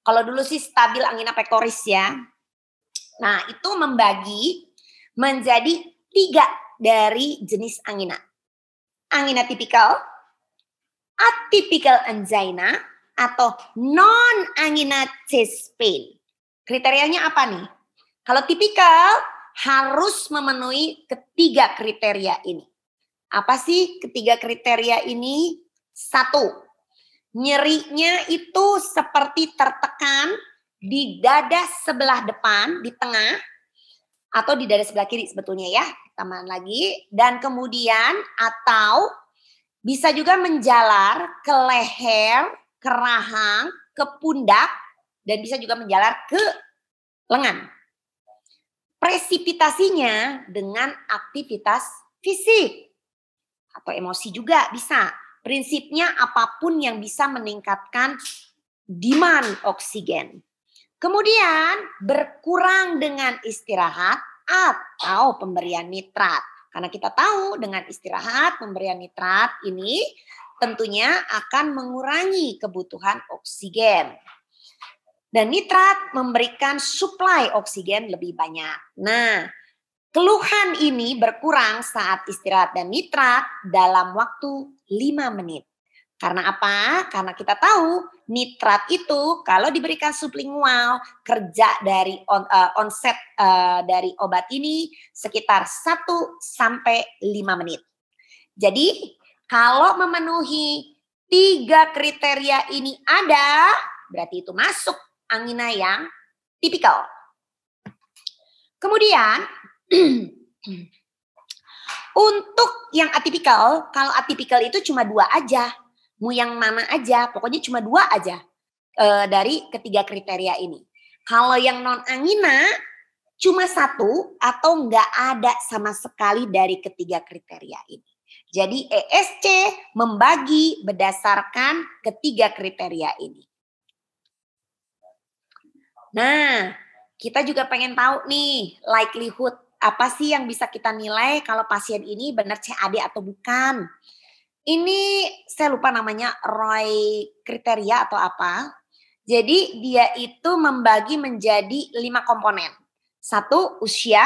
kalau dulu sih stabil angina pectoris ya. Nah, itu membagi menjadi 3 dari jenis angina. Angina tipikal, atypical angina, atau non-angina chest pain. Kriterianya apa nih? Kalau tipikal harus memenuhi ketiga kriteria ini. Apa sih ketiga kriteria ini? 1, nyerinya itu seperti tertekan di dada sebelah depan, di tengah, atau di dada sebelah kiri sebetulnya ya, tambahan lagi. Dan kemudian atau bisa juga menjalar ke leher, ke rahang, ke pundak, dan bisa juga menjalar ke lengan. Presipitasinya dengan aktivitas fisik atau emosi juga bisa. Prinsipnya apapun yang bisa meningkatkan demand oksigen. Kemudian berkurang dengan istirahat atau pemberian nitrat. Karena kita tahu dengan istirahat, pemberian nitrat ini tentunya akan mengurangi kebutuhan oksigen. Dan nitrat memberikan suplai oksigen lebih banyak. Nah, keluhan ini berkurang saat istirahat dan nitrat dalam waktu 5 menit. Karena apa? Karena kita tahu nitrat itu kalau diberikan sublingual, kerja dari onset dari obat ini sekitar 1 sampai 5 menit. Jadi kalau memenuhi 3 kriteria ini ada, berarti itu masuk angina yang tipikal. Kemudian untuk yang atipikal, kalau atipikal itu cuma 2 aja. Mau yang mana aja, pokoknya cuma 2 aja dari ketiga kriteria ini. Kalau yang non angina cuma 1 atau enggak ada sama sekali dari ketiga kriteria ini. Jadi ESC membagi berdasarkan ketiga kriteria ini. Nah, kita juga pengen tahu nih likelihood apa sih yang bisa kita nilai kalau pasien ini benar CAD atau bukan. Ini saya lupa namanya Roy kriteria atau apa. Jadi dia itu membagi menjadi 5 komponen. 1, usia,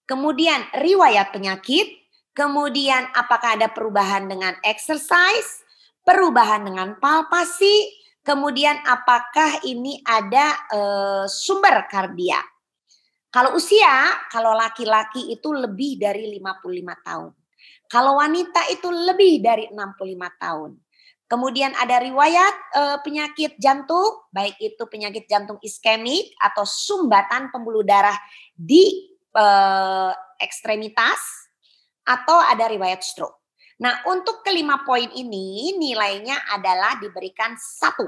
kemudian riwayat penyakit, kemudian apakah ada perubahan dengan exercise, perubahan dengan palpasi, kemudian apakah ini ada sumber kardia. Kalau usia, kalau laki-laki itu lebih dari 55 tahun. Kalau wanita itu lebih dari 65 tahun. Kemudian ada riwayat penyakit jantung, baik itu penyakit jantung iskemik atau sumbatan pembuluh darah di ekstremitas, atau ada riwayat stroke. Nah, untuk kelima poin ini nilainya adalah diberikan 1.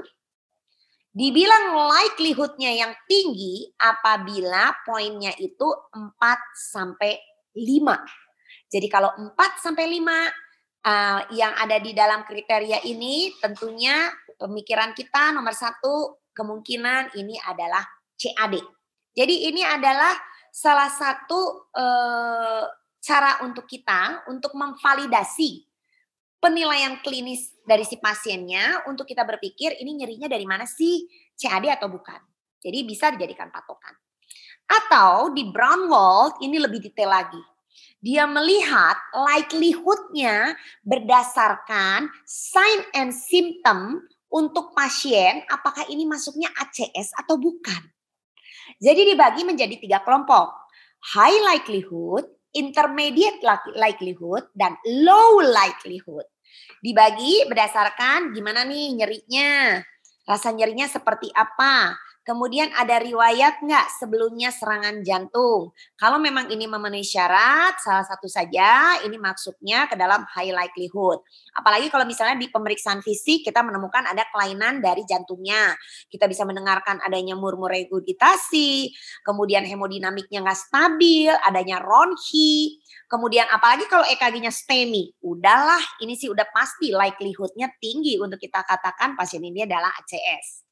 Dibilang likelihood-nya yang tinggi apabila poinnya itu 4 sampai 5. Jadi kalau 4 sampai 5 yang ada di dalam kriteria ini tentunya pemikiran kita nomor 1 kemungkinan ini adalah CAD. Jadi ini adalah salah satu cara untuk kita untuk memvalidasi penilaian klinis dari si pasiennya untuk kita berpikir ini nyerinya dari mana sih, CAD atau bukan. Jadi bisa dijadikan patokan. Atau di Braunwald ini lebih detail lagi. Dia melihat likelihood-nya berdasarkan sign and symptom untuk pasien apakah ini masuknya ACS atau bukan. Jadi dibagi menjadi 3 kelompok. High likelihood, intermediate likelihood, dan low likelihood. Dibagi berdasarkan gimana nih nyerinya, rasa nyerinya seperti apa, kemudian ada riwayat nggak sebelumnya serangan jantung. Kalau memang ini memenuhi syarat, salah satu saja ini maksudnya ke dalam high likelihood. Apalagi kalau misalnya di pemeriksaan fisik kita menemukan ada kelainan dari jantungnya. Kita bisa mendengarkan adanya murmur regurgitasi, kemudian hemodinamiknya nggak stabil, adanya ronchi, kemudian apalagi kalau EKG-nya STEMI, udahlah ini sih udah pasti likelihood-nya tinggi untuk kita katakan pasien ini adalah ACS.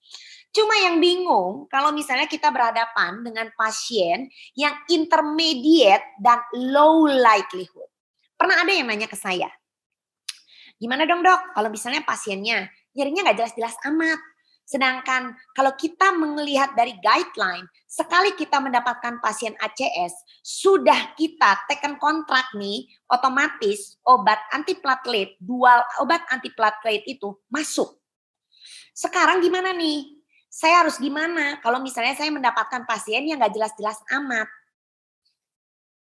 Cuma yang bingung kalau misalnya kita berhadapan dengan pasien yang intermediate dan low likelihood. Pernah ada yang nanya ke saya, gimana dong dok kalau misalnya pasiennya nyerinya nggak jelas-jelas amat. Sedangkan kalau kita melihat dari guideline, sekali kita mendapatkan pasien ACS, sudah kita teken kontrak nih, otomatis obat antiplatelet, dual obat antiplatelet itu masuk. Sekarang gimana nih? Saya harus gimana kalau misalnya saya mendapatkan pasien yang gak jelas-jelas amat.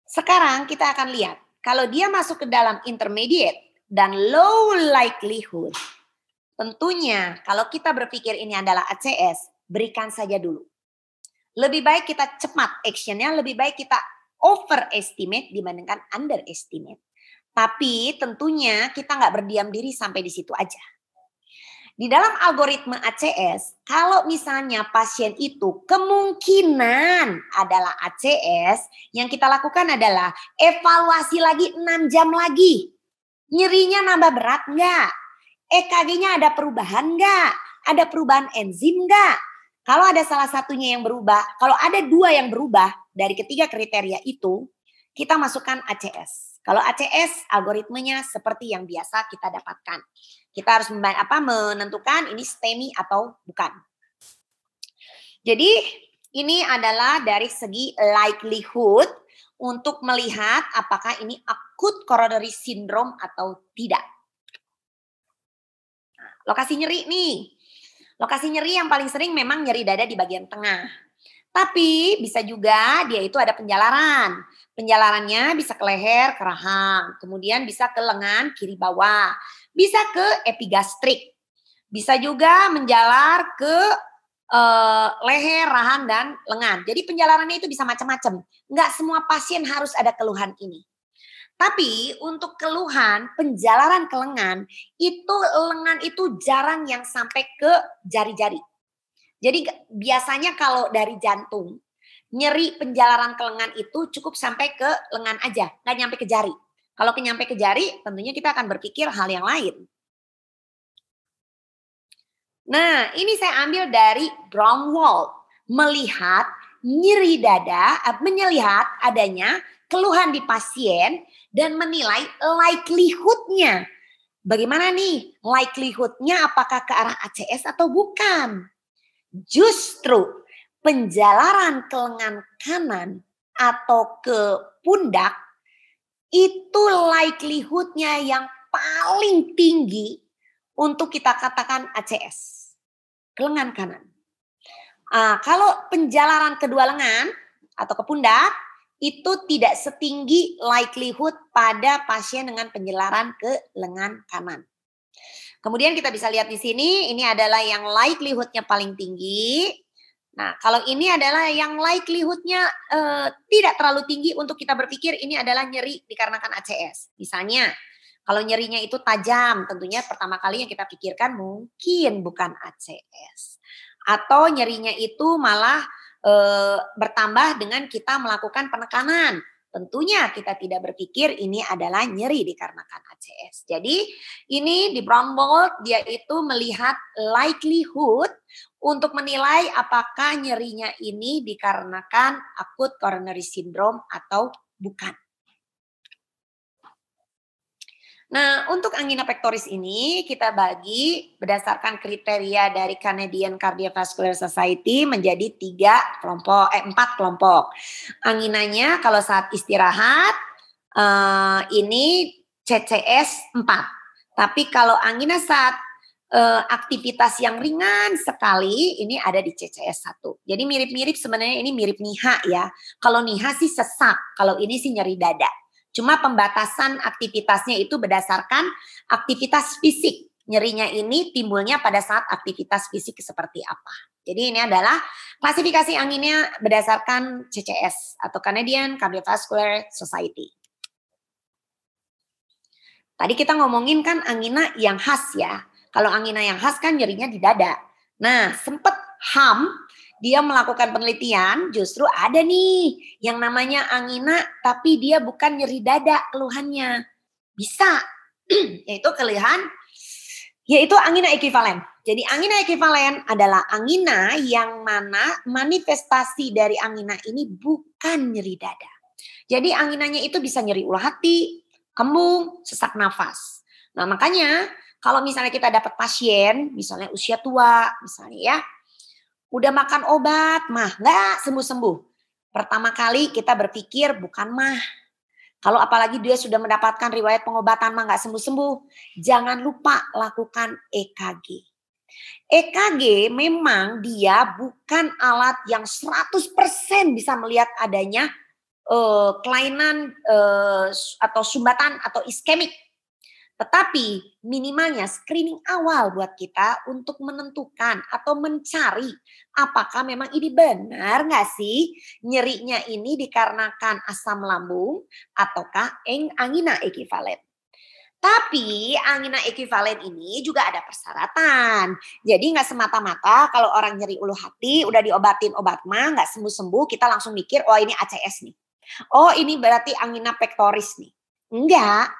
Sekarang kita akan lihat, kalau dia masuk ke dalam intermediate dan low likelihood, tentunya kalau kita berpikir ini adalah ACS, berikan saja dulu. Lebih baik kita cepat actionnya, lebih baik kita overestimate dibandingkan underestimate. Tapi tentunya kita nggak berdiam diri sampai di situ aja. Di dalam algoritma ACS, kalau misalnya pasien itu kemungkinan adalah ACS, yang kita lakukan adalah evaluasi lagi 6 jam lagi. Nyerinya nambah berat nggak? EKG-nya ada perubahan nggak? Ada perubahan enzim nggak? Kalau ada salah satunya yang berubah, kalau ada 2 yang berubah dari ketiga kriteria itu, kita masukkan ACS. Kalau ACS, algoritmenya seperti yang biasa kita dapatkan. Kita harus menentukan ini STEMI atau bukan. Jadi ini adalah dari segi likelihood untuk melihat apakah ini acute coronary syndrome atau tidak. Lokasi nyeri nih. Lokasi nyeri yang paling sering memang nyeri dada di bagian tengah. Tapi bisa juga dia itu ada penjalaran. Penjalarannya bisa ke leher, ke rahang. Kemudian bisa ke lengan kiri bawah. Bisa ke epigastrik. Bisa juga menjalar ke leher, rahang, dan lengan. Jadi penjalarannya itu bisa macam-macam. Nggak semua pasien harus ada keluhan ini. Tapi untuk keluhan penjalaran ke lengan itu jarang yang sampai ke jari-jari. Jadi biasanya kalau dari jantung, nyeri penjalaran ke lengan itu cukup sampai ke lengan aja, nggak nyampe ke jari. Kalau nyampe ke jari, tentunya kita akan berpikir hal yang lain. Nah, ini saya ambil dari Braunwald. Melihat nyeri dada, melihat adanya keluhan di pasien dan menilai likelihood-nya. Bagaimana nih likelihood-nya apakah ke arah ACS atau bukan? Justru penjalaran ke lengan kanan atau ke pundak itu likelihood-nya yang paling tinggi untuk kita katakan ACS. Ke lengan kanan. Kalau penjalaran kedua lengan atau ke pundak itu tidak setinggi likelihood pada pasien dengan penjalaran ke lengan kanan. Kemudian kita bisa lihat di sini, ini adalah yang likelihood-nya paling tinggi. Nah, kalau ini adalah yang likelihood-nya tidak terlalu tinggi untuk kita berpikir ini adalah nyeri dikarenakan ACS. Misalnya, kalau nyerinya itu tajam, tentunya pertama kali yang kita pikirkan mungkin bukan ACS. Atau nyerinya itu malah bertambah dengan kita melakukan penekanan. Tentunya kita tidak berpikir ini adalah nyeri dikarenakan ACS. Jadi ini di Brown Bolt dia itu melihat likelihood untuk menilai apakah nyerinya ini dikarenakan acute coronary syndrome atau bukan. Nah, untuk angina pectoris ini kita bagi berdasarkan kriteria dari Canadian Cardiovascular Society menjadi 4 kelompok. Anginanya kalau saat istirahat ini CCS 4. Tapi kalau angina saat aktivitas yang ringan sekali ini ada di CCS 1. Jadi mirip-mirip sebenarnya, ini mirip NIHA ya. Kalau NIHA sih sesak, kalau ini sih nyeri dada. Cuma pembatasan aktivitasnya itu berdasarkan aktivitas fisik. Nyerinya ini timbulnya pada saat aktivitas fisik seperti apa. Jadi ini adalah klasifikasi anginnya berdasarkan CCS atau Canadian Cardiovascular Society. Tadi kita ngomongin kan angina yang khas ya. Kalau angina yang khas kan nyerinya di dada. Nah, sempat HAM dia melakukan penelitian, justru ada nih yang namanya angina tapi dia bukan nyeri dada keluhannya. Bisa, yaitu angina ekivalen. Jadi angina ekivalen adalah angina yang mana manifestasi dari angina ini bukan nyeri dada. Jadi anginanya itu bisa nyeri ulu hati, kembung, sesak nafas. Nah makanya kalau misalnya kita dapat pasien, misalnya usia tua, misalnya ya, udah makan obat, mah nggak sembuh-sembuh. Pertama kali kita berpikir bukan mah. Kalau apalagi dia sudah mendapatkan riwayat pengobatan mah nggak sembuh-sembuh, jangan lupa lakukan EKG. EKG memang dia bukan alat yang 100% bisa melihat adanya kelainan atau sumbatan atau iskemik. Tetapi minimalnya screening awal buat kita untuk menentukan atau mencari apakah memang ini benar nggak sih nyerinya ini dikarenakan asam lambung ataukah angina ekivalen. Tapi angina ekivalen ini juga ada persyaratan. Jadi nggak semata-mata kalau orang nyeri ulu hati udah diobatin obat mah nggak sembuh-sembuh kita langsung mikir oh ini ACS nih. Oh ini berarti angina pectoris nih. Enggak.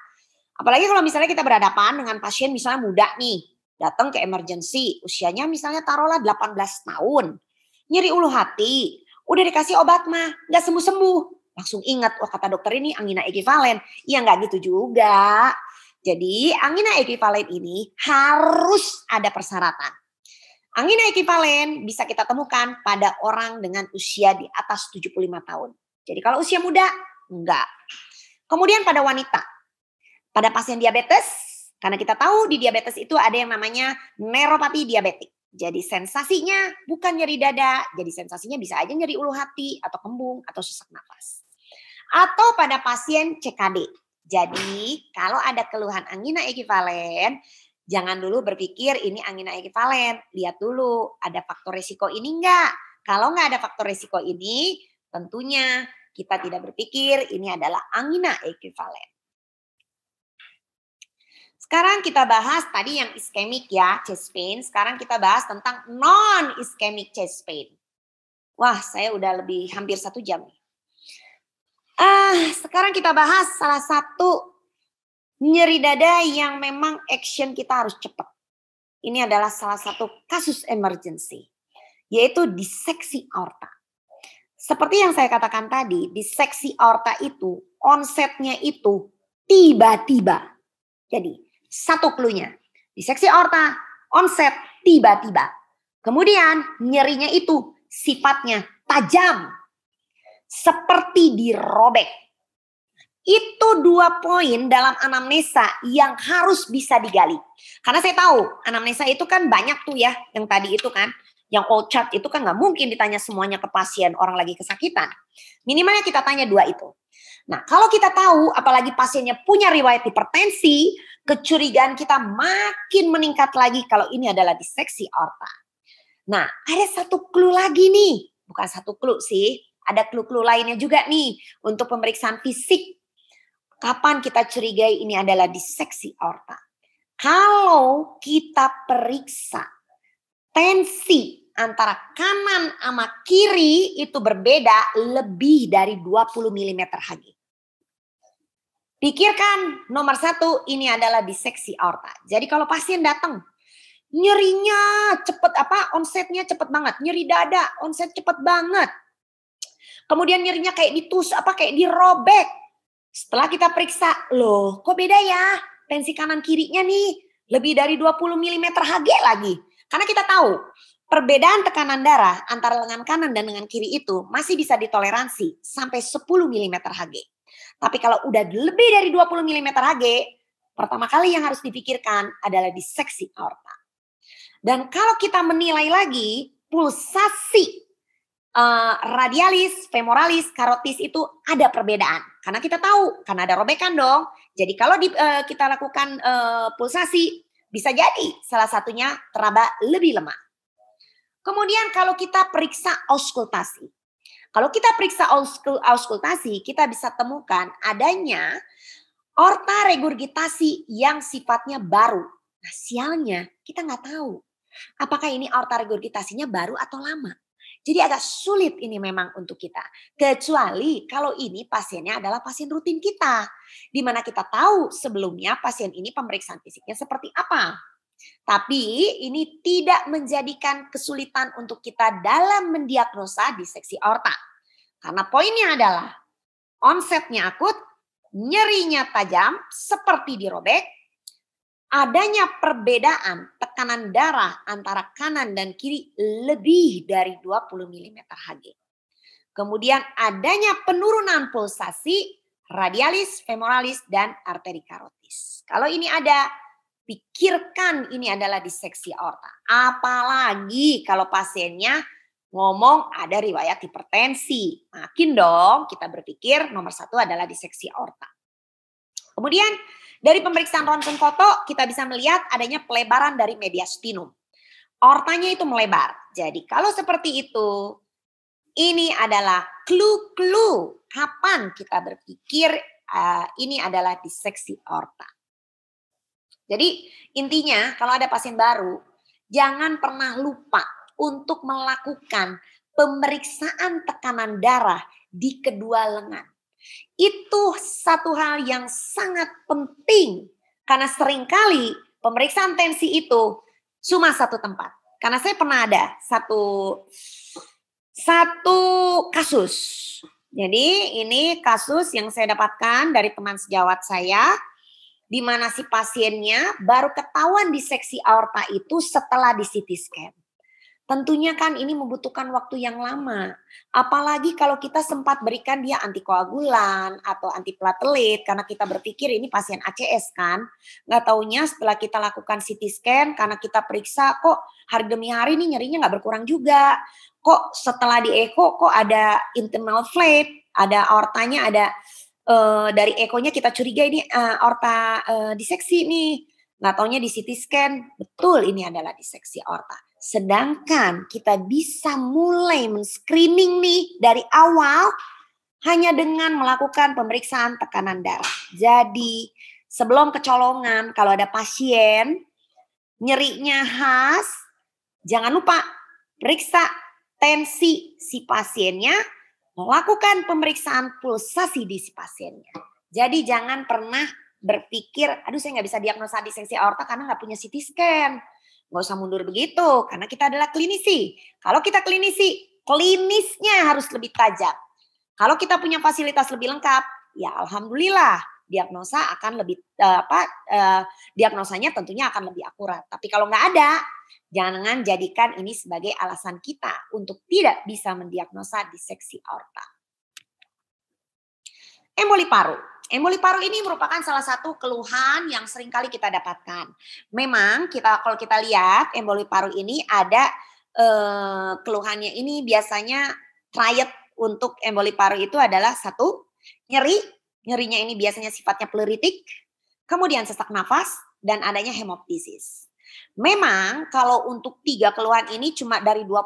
Apalagi kalau misalnya kita berhadapan dengan pasien misalnya muda nih. Datang ke emergency. Usianya misalnya taruhlah 18 tahun. Nyeri ulu hati. Udah dikasih obat mah. Gak sembuh-sembuh. Langsung ingat. Oh kata dokter ini angina ekivalen. Iya gak gitu juga. Jadi angina ekivalen ini harus ada persyaratan. Angina ekivalen bisa kita temukan pada orang dengan usia di atas 75 tahun. Jadi kalau usia muda, enggak. Kemudian pada wanita, pada pasien diabetes, karena kita tahu di diabetes itu ada yang namanya neuropati diabetik. Jadi sensasinya bukan nyeri dada, jadi sensasinya bisa aja nyeri ulu hati atau kembung atau sesak nafas. Atau pada pasien CKD. Jadi kalau ada keluhan angina ekivalen, jangan dulu berpikir ini angina ekivalen. Lihat dulu ada faktor risiko ini enggak. Kalau enggak ada faktor risiko ini, tentunya kita tidak berpikir ini adalah angina ekivalen. Sekarang kita bahas tadi yang iskemik ya, chest pain. Sekarang kita bahas tentang non-iskemik chest pain. Wah, saya udah lebih hampir 1 jam nih. Sekarang kita bahas salah satu nyeri dada yang memang action kita harus cepat. Ini adalah salah satu kasus emergency, yaitu diseksi aorta. Seperti yang saya katakan tadi, diseksi aorta itu onsetnya itu tiba-tiba. Jadi satu cluenya, diseksi aorta, onset tiba-tiba. Kemudian nyerinya itu sifatnya tajam, seperti dirobek. Itu 2 poin dalam anamnesa yang harus bisa digali. Karena saya tahu anamnesa itu kan banyak tuh ya, yang tadi itu kan. Yang old chart itu kan nggak mungkin ditanya semuanya ke pasien orang lagi kesakitan. Minimalnya kita tanya 2 itu. Nah kalau kita tahu apalagi pasiennya punya riwayat hipertensi, kecurigaan kita makin meningkat lagi kalau ini adalah diseksi aorta. Nah ada satu clue lagi nih, bukan satu clue sih, ada clue-clue lainnya juga nih untuk pemeriksaan fisik. Kapan kita curigai ini adalah diseksi aorta? Kalau kita periksa tensi antara kanan sama kiri itu berbeda lebih dari 20 mm Hg. Pikirkan nomor 1 ini adalah diseksi aorta. Jadi kalau pasien datang nyerinya cepet onsetnya cepet banget, nyeri dada onset cepet banget. Kemudian nyerinya kayak kayak dirobek. Setelah kita periksa, loh kok beda ya? Tensi kanan kirinya nih lebih dari 20 mm Hg lagi. Karena kita tahu perbedaan tekanan darah antara lengan kanan dan lengan kiri itu masih bisa ditoleransi sampai 10 mm Hg. Tapi kalau udah lebih dari 20 mm Hg, pertama kali yang harus dipikirkan adalah diseksi aorta. Dan kalau kita menilai lagi pulsasi radialis, femoralis, karotis itu ada perbedaan. Karena kita tahu, karena ada robekan dong. Jadi kalau kita lakukan pulsasi, bisa jadi salah satunya teraba lebih lemah. Kemudian kalau kita periksa auskultasi. Kalau kita periksa auskultasi, kita bisa temukan adanya aorta regurgitasi yang sifatnya baru. Nah sialnya kita nggak tahu apakah ini aorta regurgitasinya baru atau lama. Jadi agak sulit ini memang untuk kita. Kecuali kalau ini pasiennya adalah pasien rutin kita. Di mana kita tahu sebelumnya pasien ini pemeriksaan fisiknya seperti apa. Tapi ini tidak menjadikan kesulitan untuk kita dalam mendiagnosa diseksi aorta. Karena poinnya adalah onsetnya akut, nyerinya tajam seperti dirobek, adanya perbedaan tekanan darah antara kanan dan kiri lebih dari 20 mm Hg. Kemudian adanya penurunan pulsasi radialis, femoralis, dan arteri karotis. Kalau ini ada, pikirkan ini adalah diseksi aorta. Apalagi kalau pasiennya ngomong ada riwayat hipertensi. Makin dong kita berpikir nomor 1 adalah diseksi aorta. Kemudian dari pemeriksaan ronsen foto kita bisa melihat adanya pelebaran dari mediastinum. Aortanya itu melebar. Jadi kalau seperti itu, ini adalah clue kapan kita berpikir ini adalah diseksi aorta. Jadi intinya kalau ada pasien baru, jangan pernah lupa untuk melakukan pemeriksaan tekanan darah di kedua lengan. Itu satu hal yang sangat penting karena seringkali pemeriksaan tensi itu cuma satu tempat. Karena saya pernah ada satu kasus. Jadi ini kasus yang saya dapatkan dari teman sejawat saya, di mana si pasiennya baru ketahuan diseksi aorta itu setelah di CT scan. Tentunya kan ini membutuhkan waktu yang lama. Apalagi kalau kita sempat berikan dia antikoagulan atau antiplatelet karena kita berpikir ini pasien ACS kan. Nggak taunya setelah kita lakukan CT scan karena kita periksa kok hari demi hari ini nyerinya nggak berkurang juga. Kok setelah di echo kok ada internal flap, ada aortanya ada dari ekonya kita curiga ini aorta diseksi nih. Nggak taunya di CT scan betul ini adalah diseksi aorta. Sedangkan kita bisa mulai men-screening nih dari awal hanya dengan melakukan pemeriksaan tekanan darah. Jadi sebelum kecolongan kalau ada pasien nyerinya khas, jangan lupa periksa tensi si pasiennya, melakukan pemeriksaan pulsasi di si pasiennya. Jadi jangan pernah berpikir, aduh saya nggak bisa diagnosa diseksi aorta karena nggak punya CT scan. Nggak usah mundur begitu, karena kita adalah klinisi. Kalau kita klinisi, klinisnya harus lebih tajam. Kalau kita punya fasilitas lebih lengkap, ya alhamdulillah diagnosa akan lebih diagnosanya tentunya akan lebih akurat. Tapi kalau nggak ada, jangan jadikan ini sebagai alasan kita untuk tidak bisa mendiagnosa diseksi aorta. Emboli paru. Emboli paru ini merupakan salah satu keluhan yang sering kali kita dapatkan. Memang kalau kita lihat emboli paru ini ada keluhannya ini biasanya triad untuk emboli paru itu adalah satu, nyerinya ini biasanya sifatnya pleuritik, kemudian sesak nafas dan adanya hemoptisis. Memang kalau untuk 3 keluhan ini cuma dari 20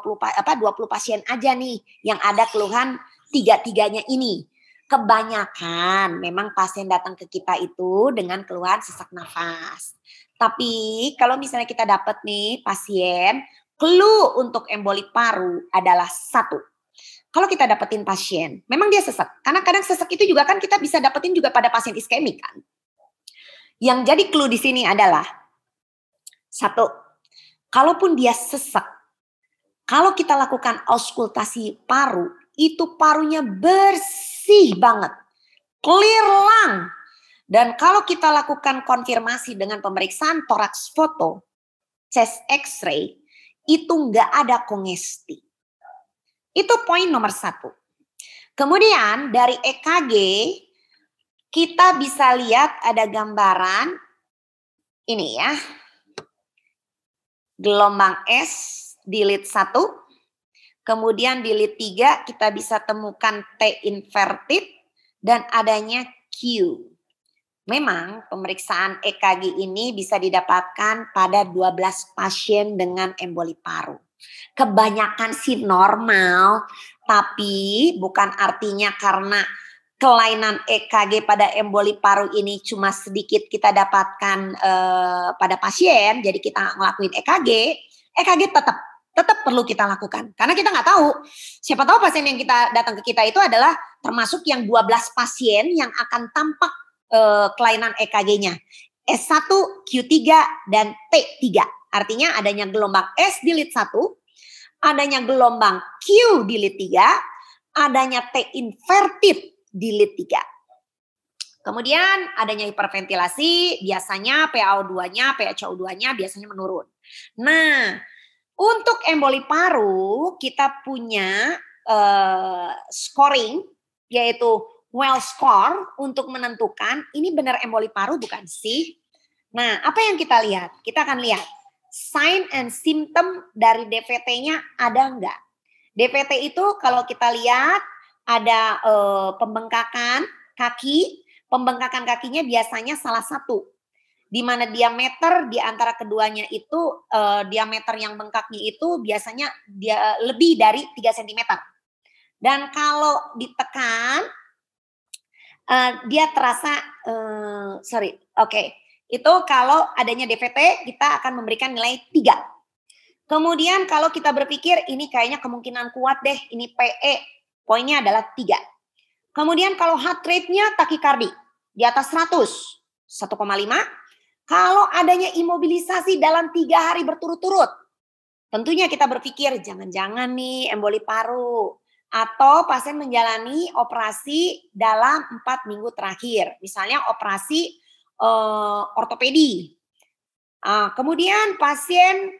pasien aja nih yang ada keluhan 3-3-nya ini. Kebanyakan memang pasien datang ke kita itu dengan keluhan sesak nafas. Tapi kalau misalnya kita dapat nih pasien Clue untuk emboli paru adalah satu. Kalau kita dapetin pasien, memang dia sesak. Karena kadang sesak itu juga kan kita bisa dapetin juga pada pasien iskemik kan. Yang jadi clue di sini adalah satu, kalaupun dia sesak, kalau kita lakukan auskultasi paru, itu parunya bersih banget, clear lung. Dan kalau kita lakukan konfirmasi dengan pemeriksaan toraks foto, chest x-ray, itu nggak ada kongesti. Itu poin nomor satu. Kemudian dari EKG, kita bisa lihat ada gambaran ini ya. Gelombang S di lead 1. Kemudian di lead 3 kita bisa temukan T inverted dan adanya Q. Memang pemeriksaan EKG ini bisa didapatkan pada 12 pasien dengan emboli paru. Kebanyakan sih normal, tapi bukan artinya karena kelainan EKG pada emboli paru ini cuma sedikit kita dapatkan pada pasien, jadi kita ngelakuin EKG tetap perlu kita lakukan. Karena kita nggak tahu, siapa tahu pasien yang kita datang ke kita itu adalah termasuk yang 12 pasien yang akan tampak kelainan EKG-nya. S1, Q3, dan T3. Artinya adanya gelombang S di lead 1, adanya gelombang Q di lead 3, adanya T inverted di lead 3. Kemudian adanya hiperventilasi, biasanya PaO2-nya, PaCO2-nya biasanya menurun. Nah, untuk emboli paru kita punya scoring, yaitu well score untuk menentukan ini benar emboli paru bukan sih. Nah, apa yang kita lihat? Kita akan lihat sign and symptom dari DVT-nya ada enggak. DVT itu kalau kita lihat ada pembengkakan kaki, pembengkakan kakinya biasanya salah satu. Di mana diameter di antara keduanya itu, diameter yang bengkaknya itu biasanya dia lebih dari 3 cm. Dan kalau ditekan, dia terasa, itu kalau adanya DVT kita akan memberikan nilai 3. Kemudian kalau kita berpikir ini kayaknya kemungkinan kuat deh, ini PE, poinnya adalah 3. Kemudian kalau heart rate-nya takikardi di atas 100, 1,5. Kalau adanya imobilisasi dalam 3 hari berturut-turut, tentunya kita berpikir jangan-jangan nih emboli paru. Atau pasien menjalani operasi dalam 4 minggu terakhir. Misalnya operasi ortopedi. Kemudian pasien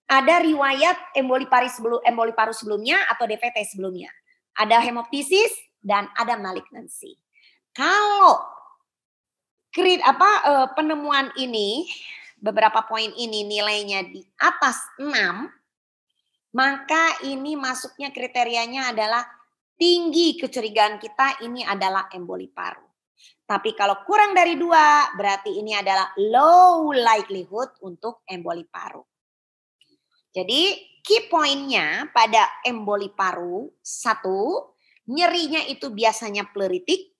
ada riwayat emboli paru sebelumnya atau DVT sebelumnya. Ada hemoptisis dan ada malignansi. Kalau penemuan ini, beberapa poin ini nilainya di atas 6, maka ini masuknya kriterianya adalah tinggi kecurigaan kita ini adalah emboli paru. Tapi kalau kurang dari 2 berarti ini adalah low likelihood untuk emboli paru. Jadi key pointnya pada emboli paru, 1, nyerinya itu biasanya pleuretik.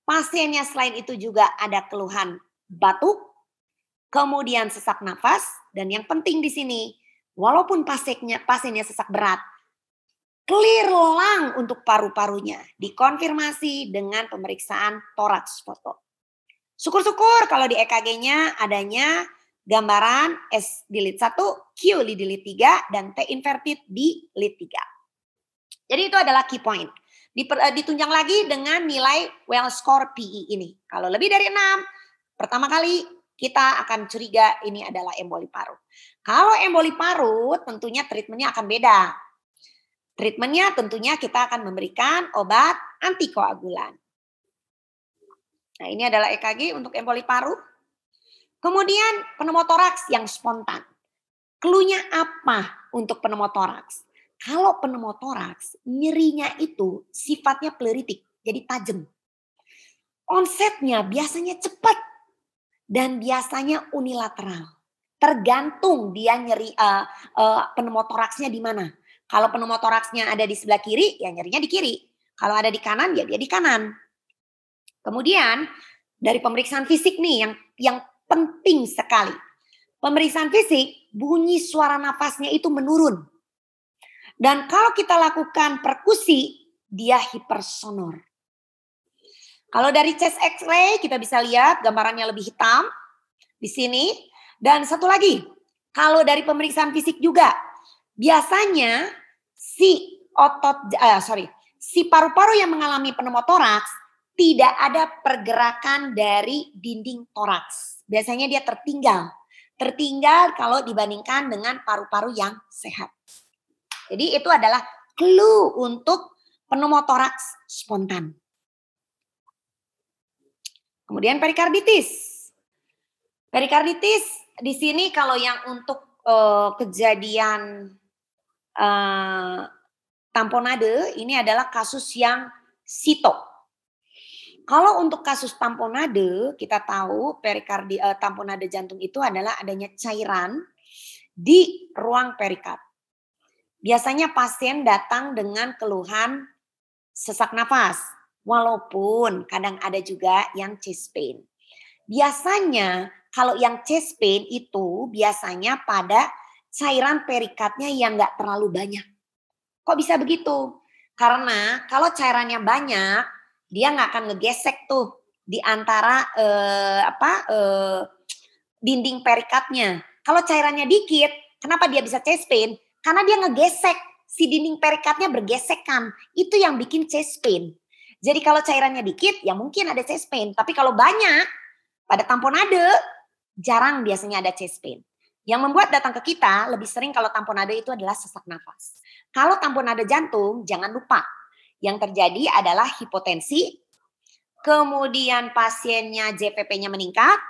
Pasiennya selain itu juga ada keluhan batuk, kemudian sesak nafas, dan yang penting di sini, walaupun pasiennya sesak berat, clear lung untuk paru-parunya, dikonfirmasi dengan pemeriksaan toraks foto. Syukur-syukur kalau di EKG-nya adanya gambaran S di lead 1, Q di lead 3, dan T inverted di lead 3. Jadi itu adalah key point. Ditunjang lagi dengan nilai well score PE ini. Kalau lebih dari 6, pertama kali kita akan curiga ini adalah emboli paru. Kalau emboli paru tentunya treatmentnya akan beda. Treatmentnya tentunya kita akan memberikan obat antikoagulan. Nah, ini adalah EKG untuk emboli paru. Kemudian pneumotoraks yang spontan. Clue-nya apa untuk pneumotoraks? Kalau pneumotoraks, nyerinya itu sifatnya pleuretik, jadi tajam. Onsetnya biasanya cepat dan biasanya unilateral. Tergantung dia nyeri pneumotoraksnya di mana. Kalau pneumotoraksnya ada di sebelah kiri, ya nyerinya di kiri. Kalau ada di kanan, ya dia di kanan. Kemudian dari pemeriksaan fisik nih yang penting sekali. Pemeriksaan fisik, bunyi suara nafasnya itu menurun. Dan kalau kita lakukan perkusi, dia hipersonor. Kalau dari chest X-ray kita bisa lihat gambarannya lebih hitam di sini. Dan satu lagi, kalau dari pemeriksaan fisik juga, biasanya si paru-paru yang mengalami pneumotoraks tidak ada pergerakan dari dinding toraks. Biasanya dia tertinggal kalau dibandingkan dengan paru-paru yang sehat. Jadi itu adalah clue untuk pneumotoraks spontan. Kemudian perikarditis. Perikarditis di sini kalau yang untuk kejadian tamponade ini adalah kasus yang sito. Kalau untuk kasus tamponade, kita tahu tamponade jantung itu adalah adanya cairan di ruang perikard. Biasanya pasien datang dengan keluhan sesak nafas, walaupun kadang ada juga yang chest pain. Biasanya kalau yang chest pain itu biasanya pada cairan perikardnya yang nggak terlalu banyak. Kok bisa begitu? Karena kalau cairannya banyak, dia nggak akan ngegesek tuh di antara dinding perikardnya. Kalau cairannya dikit, kenapa dia bisa chest pain? Karena dia ngegesek, si dinding perikardnya bergesekan. Itu yang bikin chest pain. Jadi kalau cairannya dikit, ya mungkin ada chest pain. Tapi kalau banyak, pada tamponade, jarang biasanya ada chest pain. Yang membuat datang ke kita lebih sering kalau tamponade itu adalah sesak nafas. Kalau tamponade jantung, jangan lupa. Yang terjadi adalah hipotensi, kemudian pasiennya JPP-nya meningkat,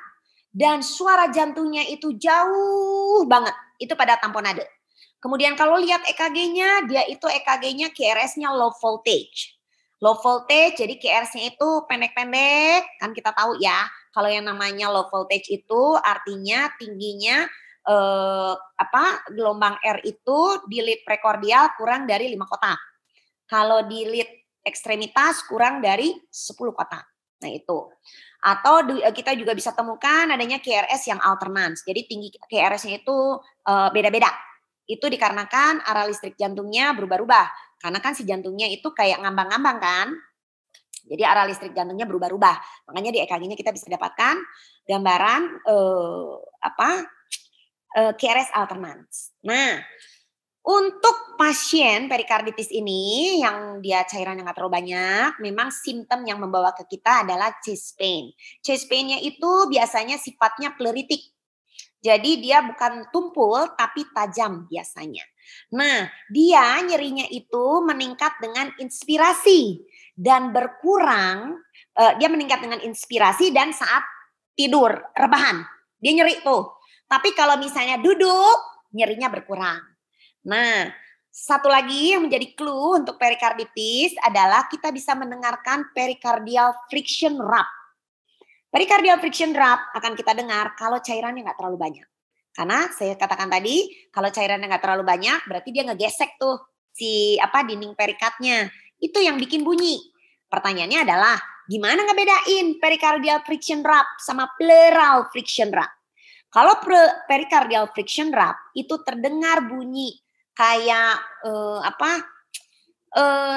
dan suara jantungnya itu jauh banget. Itu pada tamponade. Kemudian kalau lihat EKG-nya, dia itu EKG-nya QRS-nya low voltage. Low voltage, jadi QRS-nya itu pendek-pendek, kan kita tahu ya. Kalau yang namanya low voltage itu artinya tingginya gelombang R itu di lead prekordial kurang dari 5 kotak. Kalau di lead ekstremitas kurang dari 10 kotak. Nah itu. Atau kita juga bisa temukan adanya QRS yang alternans. Jadi tinggi QRS-nya itu beda-beda. Itu dikarenakan arah listrik jantungnya berubah-ubah. Karena kan si jantungnya itu kayak ngambang-ngambang kan. Jadi arah listrik jantungnya berubah-ubah. Makanya di EKG-nya kita bisa dapatkan gambaran QRS alternans. Nah, untuk pasien perikarditis ini yang dia cairannya nggak terlalu banyak, memang simptom yang membawa ke kita adalah chest pain. Chest pain-nya itu biasanya sifatnya pleuritik. Jadi dia bukan tumpul tapi tajam biasanya. Nah, dia nyerinya itu meningkat dengan inspirasi dan berkurang. Dia meningkat dengan inspirasi dan saat tidur, rebahan. Dia nyeri tuh. Tapi kalau misalnya duduk, nyerinya berkurang. Nah, satu lagi yang menjadi clue untuk perikarditis adalah kita bisa mendengarkan pericardial friction rub. Pericardial friction rub akan kita dengar kalau cairannya nggak terlalu banyak. Karena saya katakan tadi, kalau cairannya nggak terlalu banyak, berarti dia ngegesek tuh si dinding perikardnya. Itu yang bikin bunyi. Pertanyaannya adalah, gimana ngebedain pericardial friction rub sama pleural friction rub? Kalau pericardial friction rub itu terdengar bunyi kayak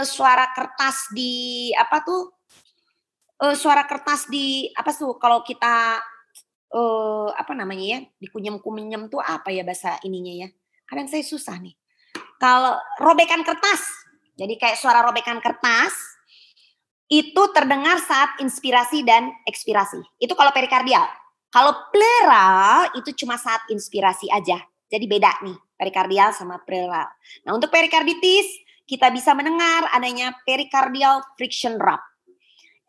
suara kertas di suara kertas di kalau kita dikunyem-kunyem tuh apa ya bahasa ininya ya. Kadang saya susah nih. Kalau robekan kertas. Jadi kayak suara robekan kertas itu terdengar saat inspirasi dan ekspirasi. Itu kalau perikardial. Kalau pleural itu cuma saat inspirasi aja. Jadi beda nih perikardial sama pleural. Nah, untuk perikarditis kita bisa mendengar adanya pericardial friction rub.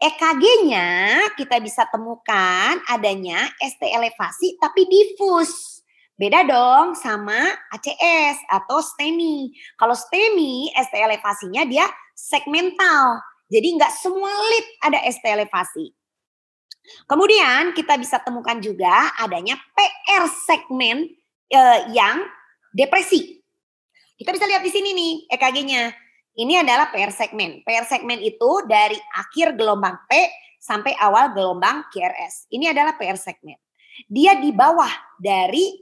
EKG-nya kita bisa temukan adanya ST elevasi tapi difus. Beda dong sama ACS atau STEMI. Kalau STEMI, ST elevasinya dia segmental. Jadi nggak semua lead ada ST elevasi. Kemudian kita bisa temukan juga adanya PR segmen yang depresi. Kita bisa lihat di sini nih EKG-nya. Ini adalah PR segmen. PR segmen itu dari akhir gelombang P sampai awal gelombang QRS. Ini adalah PR segmen. Dia di bawah dari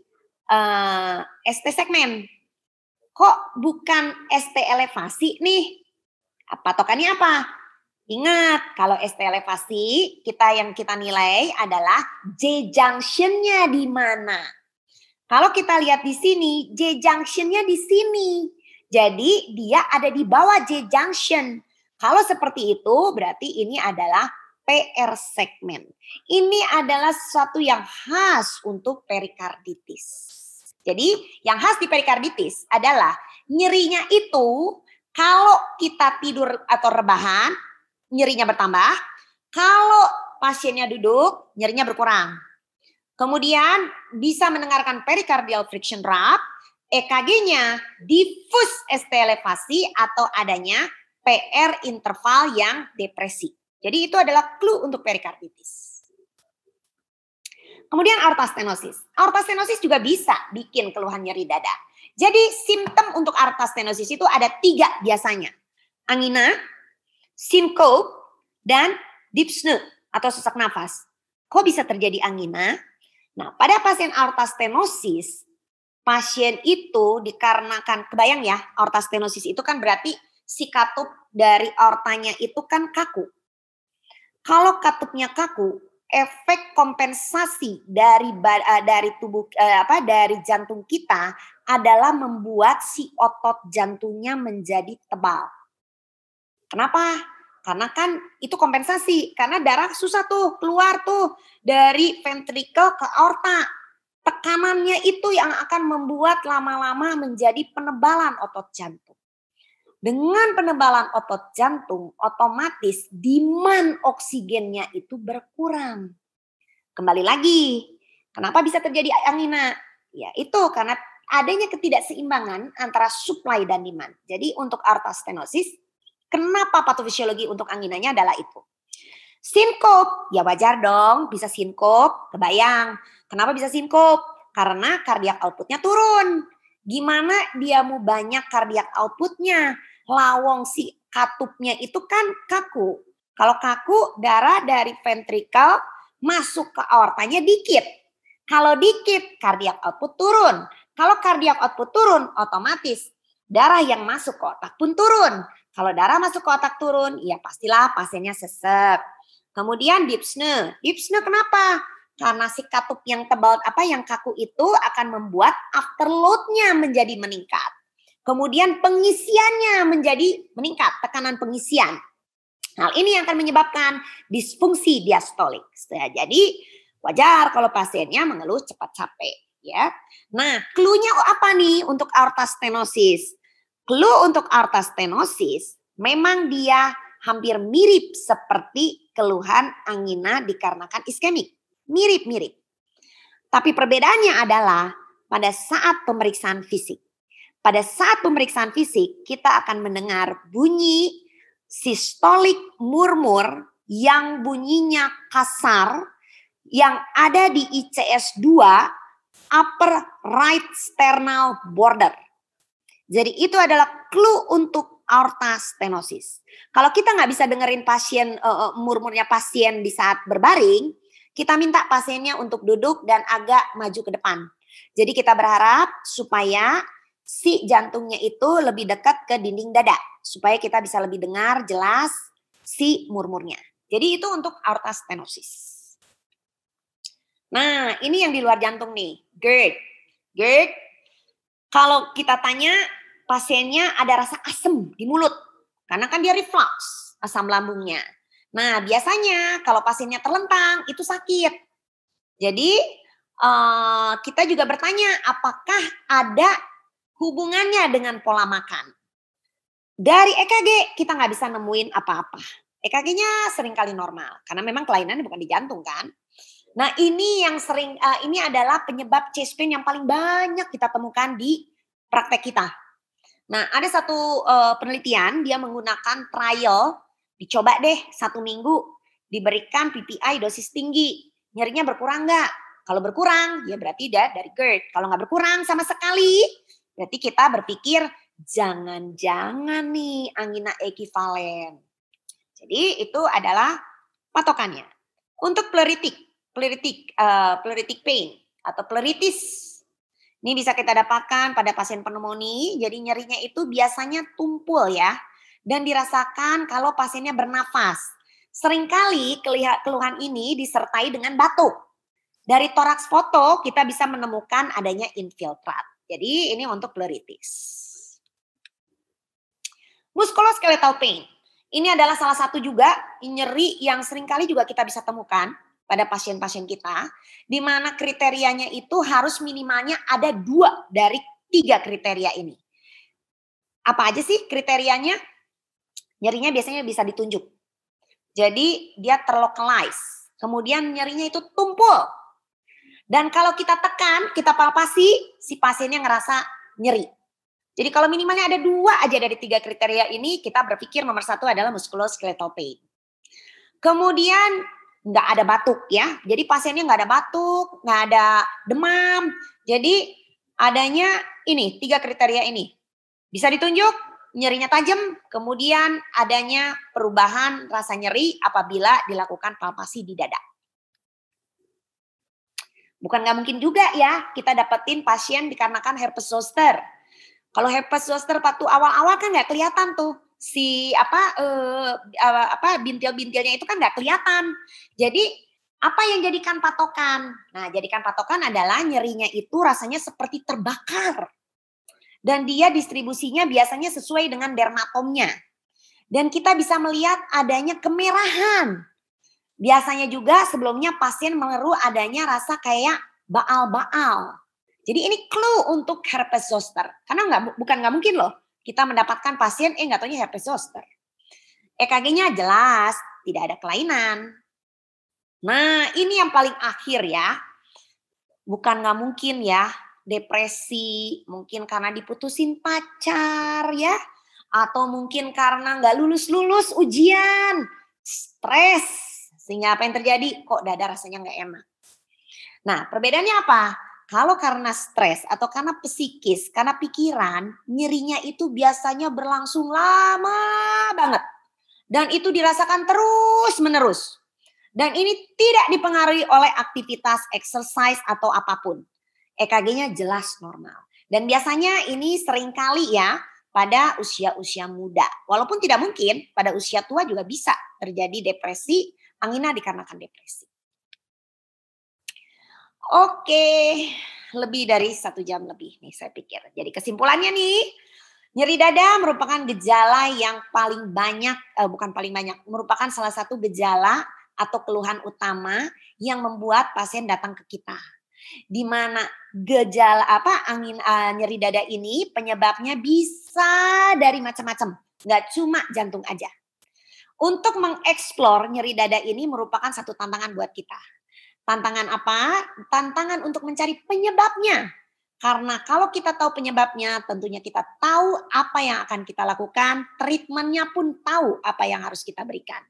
ST segmen. Kok bukan ST elevasi nih? Patokannya apa? Ingat, kalau ST elevasi yang kita nilai adalah J junction-nya di mana. Kalau kita lihat di sini, J junction-nya di sini. Jadi dia ada di bawah J junction. Kalau seperti itu berarti ini adalah PR segmen. Ini adalah sesuatu yang khas untuk perikarditis. Jadi yang khas di perikarditis adalah nyerinya itu kalau kita tidur atau rebahan, nyerinya bertambah. Kalau pasiennya duduk, nyerinya berkurang. Kemudian bisa mendengarkan pericardial friction rate, EKG-nya diffuse ST elevasi atau adanya PR interval yang depresi. Jadi itu adalah clue untuk perikarditis. Kemudian aorta stenosis. Aorta stenosis juga bisa bikin keluhan nyeri dada. Jadi simptom untuk aorta stenosis itu ada 3 biasanya. Angina, syncope, dan dyspnea atau sesak nafas. Kok bisa terjadi angina? Nah, pada pasien aorta stenosis, pasien itu dikarenakan, kebayang ya, aorta stenosis itu kan berarti si katup dari aortanya itu kan kaku. Kalau katupnya kaku, efek kompensasi dari tubuh dari jantung kita adalah membuat si otot jantungnya menjadi tebal. Kenapa? Karena kan itu kompensasi, karena darah susah tuh keluar tuh dari ventricle ke aorta. Tekanannya itu yang akan membuat lama-lama menjadi penebalan otot jantung. Dengan penebalan otot jantung, otomatis demand oksigennya itu berkurang. Kembali lagi, kenapa bisa terjadi angina? Ya itu karena adanya ketidakseimbangan antara supply dan demand. Jadi untuk aorta stenosis, kenapa patofisiologi untuk anginanya adalah itu. Sinkop, ya wajar dong bisa sinkop, kebayang. Kenapa bisa sinkop? Karena kardiak outputnya turun. Gimana dia mau banyak kardiak outputnya? Lawong si katupnya itu kan kaku. Kalau kaku, darah dari ventricle masuk ke aortanya dikit. Kalau dikit, kardiak output turun. Kalau kardiak output turun, otomatis darah yang masuk ke otak pun turun. Kalau darah masuk ke otak turun, ya pastilah pasiennya sesek. Kemudian dyspnea. Dyspnea kenapa? Karena si katup yang tebal yang kaku itu akan membuat afterload-nya menjadi meningkat. Kemudian pengisiannya menjadi meningkat, tekanan pengisian. Hal ini yang akan menyebabkan disfungsi diastolik. Jadi wajar kalau pasiennya mengeluh cepat capek, ya. Nah, clue-nya apa nih untuk aorta stenosis? Clue untuk aorta stenosis memang dia hampir mirip seperti keluhan angina dikarenakan iskemik. Mirip-mirip. Tapi perbedaannya adalah pada saat pemeriksaan fisik. Pada saat pemeriksaan fisik, kita akan mendengar bunyi sistolik murmur yang bunyinya kasar, yang ada di ICS 2, upper right sternal border. Jadi itu adalah clue untuk aorta stenosis. Kalau kita nggak bisa dengerin pasien murmurnya pasien di saat berbaring, kita minta pasiennya untuk duduk dan agak maju ke depan. Jadi kita berharap supaya si jantungnya itu lebih dekat ke dinding dada supaya kita bisa lebih dengar jelas si murmurnya. Jadi itu untuk aorta stenosis. Nah, ini yang di luar jantung nih, GERD. GERD, kalau kita tanya pasiennya ada rasa asam di mulut karena kan dia reflux asam lambungnya. Nah, biasanya kalau pasiennya terlentang itu sakit. Jadi kita juga bertanya apakah ada hubungannya dengan pola makan. Dari EKG kita nggak bisa nemuin apa-apa. EKG-nya seringkali normal karena memang kelainannya bukan di jantung kan. Nah ini yang sering, ini adalah penyebab chest pain yang paling banyak kita temukan di praktek kita. Nah ada satu penelitian dia menggunakan trial, dicoba deh 1 minggu diberikan PPI dosis tinggi, nyerinya berkurang nggak? Kalau berkurang ya berarti dari GERD. Kalau nggak berkurang sama sekali, berarti kita berpikir jangan-jangan nih angina ekivalen. Jadi itu adalah patokannya. Untuk pleuritic pain atau pleuritis. Ini bisa kita dapatkan pada pasien pneumonia, jadi nyerinya itu biasanya tumpul ya, dan dirasakan kalau pasiennya bernafas. Seringkali keluhan ini disertai dengan batuk. Dari toraks foto kita bisa menemukan adanya infiltrat. Jadi ini untuk pleuritis. Musculoskeletal pain. Ini adalah salah satu juga nyeri yang seringkali juga kita bisa temukan pada pasien-pasien kita, di mana kriterianya itu harus minimalnya ada 2 dari 3 kriteria ini. Apa aja sih kriterianya? Nyerinya biasanya bisa ditunjuk. Jadi dia terlocalize. Kemudian nyerinya itu tumpul. Dan kalau kita tekan, kita palpasi, si pasiennya ngerasa nyeri. Jadi kalau minimalnya ada 2 aja dari 3 kriteria ini, kita berpikir nomor 1 adalah musculoskeletal pain. Kemudian nggak ada batuk ya. Jadi pasiennya nggak ada batuk, nggak ada demam. Jadi adanya ini 3 kriteria ini. Bisa ditunjuk, nyerinya tajam, kemudian adanya perubahan rasa nyeri apabila dilakukan palpasi di dada. Bukan nggak mungkin juga ya kita dapetin pasien dikarenakan herpes zoster. Kalau herpes zoster waktu awal-awal kan nggak kelihatan tuh si bintil-bintilnya itu kan nggak kelihatan. Jadi apa yang jadikan patokan? Nah, jadikan patokan adalah nyerinya itu rasanya seperti terbakar. Dan dia distribusinya biasanya sesuai dengan dermatomnya. Dan kita bisa melihat adanya kemerahan. Biasanya juga sebelumnya pasien mengeluh adanya rasa kayak baal-baal. Jadi ini clue untuk herpes zoster. Karena bukan nggak mungkin loh kita mendapatkan pasien nggak taunya herpes zoster. EKG-nya jelas tidak ada kelainan. Nah ini yang paling akhir ya. Bukan nggak mungkin ya depresi, mungkin karena diputusin pacar ya. Atau mungkin karena nggak lulus-lulus ujian, stres. Sehingga apa yang terjadi? Kok dada rasanya nggak enak. Nah perbedaannya apa? Kalau karena stres atau karena psikis, karena pikiran, nyerinya itu biasanya berlangsung lama banget. Dan itu dirasakan terus-menerus. Dan ini tidak dipengaruhi oleh aktivitas exercise atau apapun. EKG-nya jelas normal. Dan biasanya ini seringkali ya pada usia-usia muda. Walaupun tidak mungkin pada usia tua juga bisa terjadi depresi, angina dikarenakan depresi. Oke, lebih dari 1 jam lebih nih saya pikir. Jadi kesimpulannya nih, nyeri dada merupakan gejala yang paling banyak, merupakan salah satu gejala atau keluhan utama yang membuat pasien datang ke kita. Di mana gejala nyeri dada ini penyebabnya bisa dari macam-macam, nggak cuma jantung aja. Untuk mengeksplor nyeri dada ini merupakan satu tantangan buat kita. Tantangan apa? Tantangan untuk mencari penyebabnya. Karena kalau kita tahu penyebabnya, tentunya kita tahu apa yang akan kita lakukan, treatmentnya pun tahu apa yang harus kita berikan.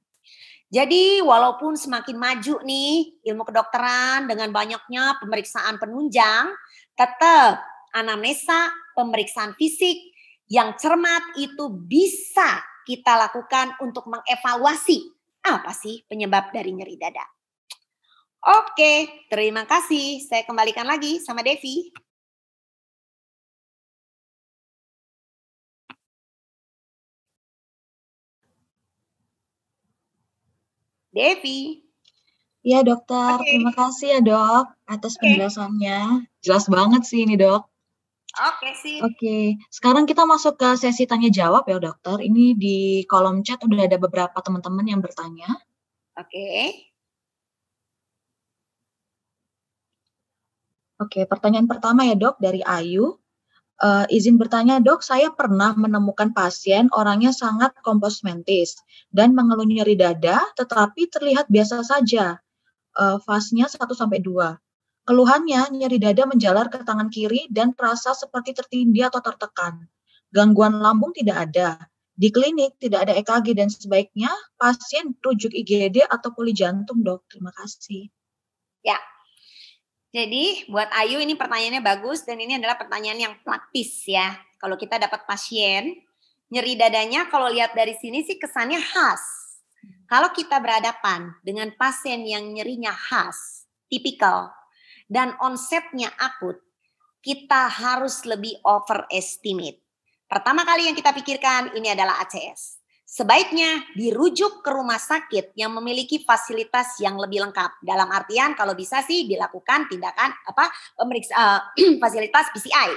Jadi walaupun semakin maju nih ilmu kedokteran dengan banyaknya pemeriksaan penunjang, tetap anamnesa, pemeriksaan fisik yang cermat itu bisa kita lakukan untuk mengevaluasi apa sih penyebab dari nyeri dada. Oke, terima kasih. Saya kembalikan lagi sama Devi. Devi. Iya dokter, terima kasih ya dok atas penjelasannya. Jelas banget sih ini dok. Oke, sekarang kita masuk ke sesi tanya jawab ya dokter. Ini di kolom chat udah ada beberapa teman-teman yang bertanya. Oke, pertanyaan pertama ya dok dari Ayu. Izin bertanya dok, saya pernah menemukan pasien orangnya sangat komposmentis dan mengeluh nyeri dada tetapi terlihat biasa saja. Fasenya 1-2. Keluhannya nyeri dada menjalar ke tangan kiri dan terasa seperti tertindih atau tertekan. Gangguan lambung tidak ada. Di klinik tidak ada EKG dan sebaiknya pasien rujuk IGD atau poli jantung dok. Terima kasih. Ya. Jadi buat Ayu ini pertanyaannya bagus dan ini adalah pertanyaan yang praktis ya. Kalau kita dapat pasien, nyeri dadanya kalau lihat dari sini sih kesannya khas. Kalau kita berhadapan dengan pasien yang nyerinya khas, tipikal, dan onsetnya akut, kita harus lebih overestimate. Pertama kali yang kita pikirkan ini adalah ACS. Sebaiknya dirujuk ke rumah sakit yang memiliki fasilitas yang lebih lengkap. Dalam artian kalau bisa sih dilakukan tindakan fasilitas PCI.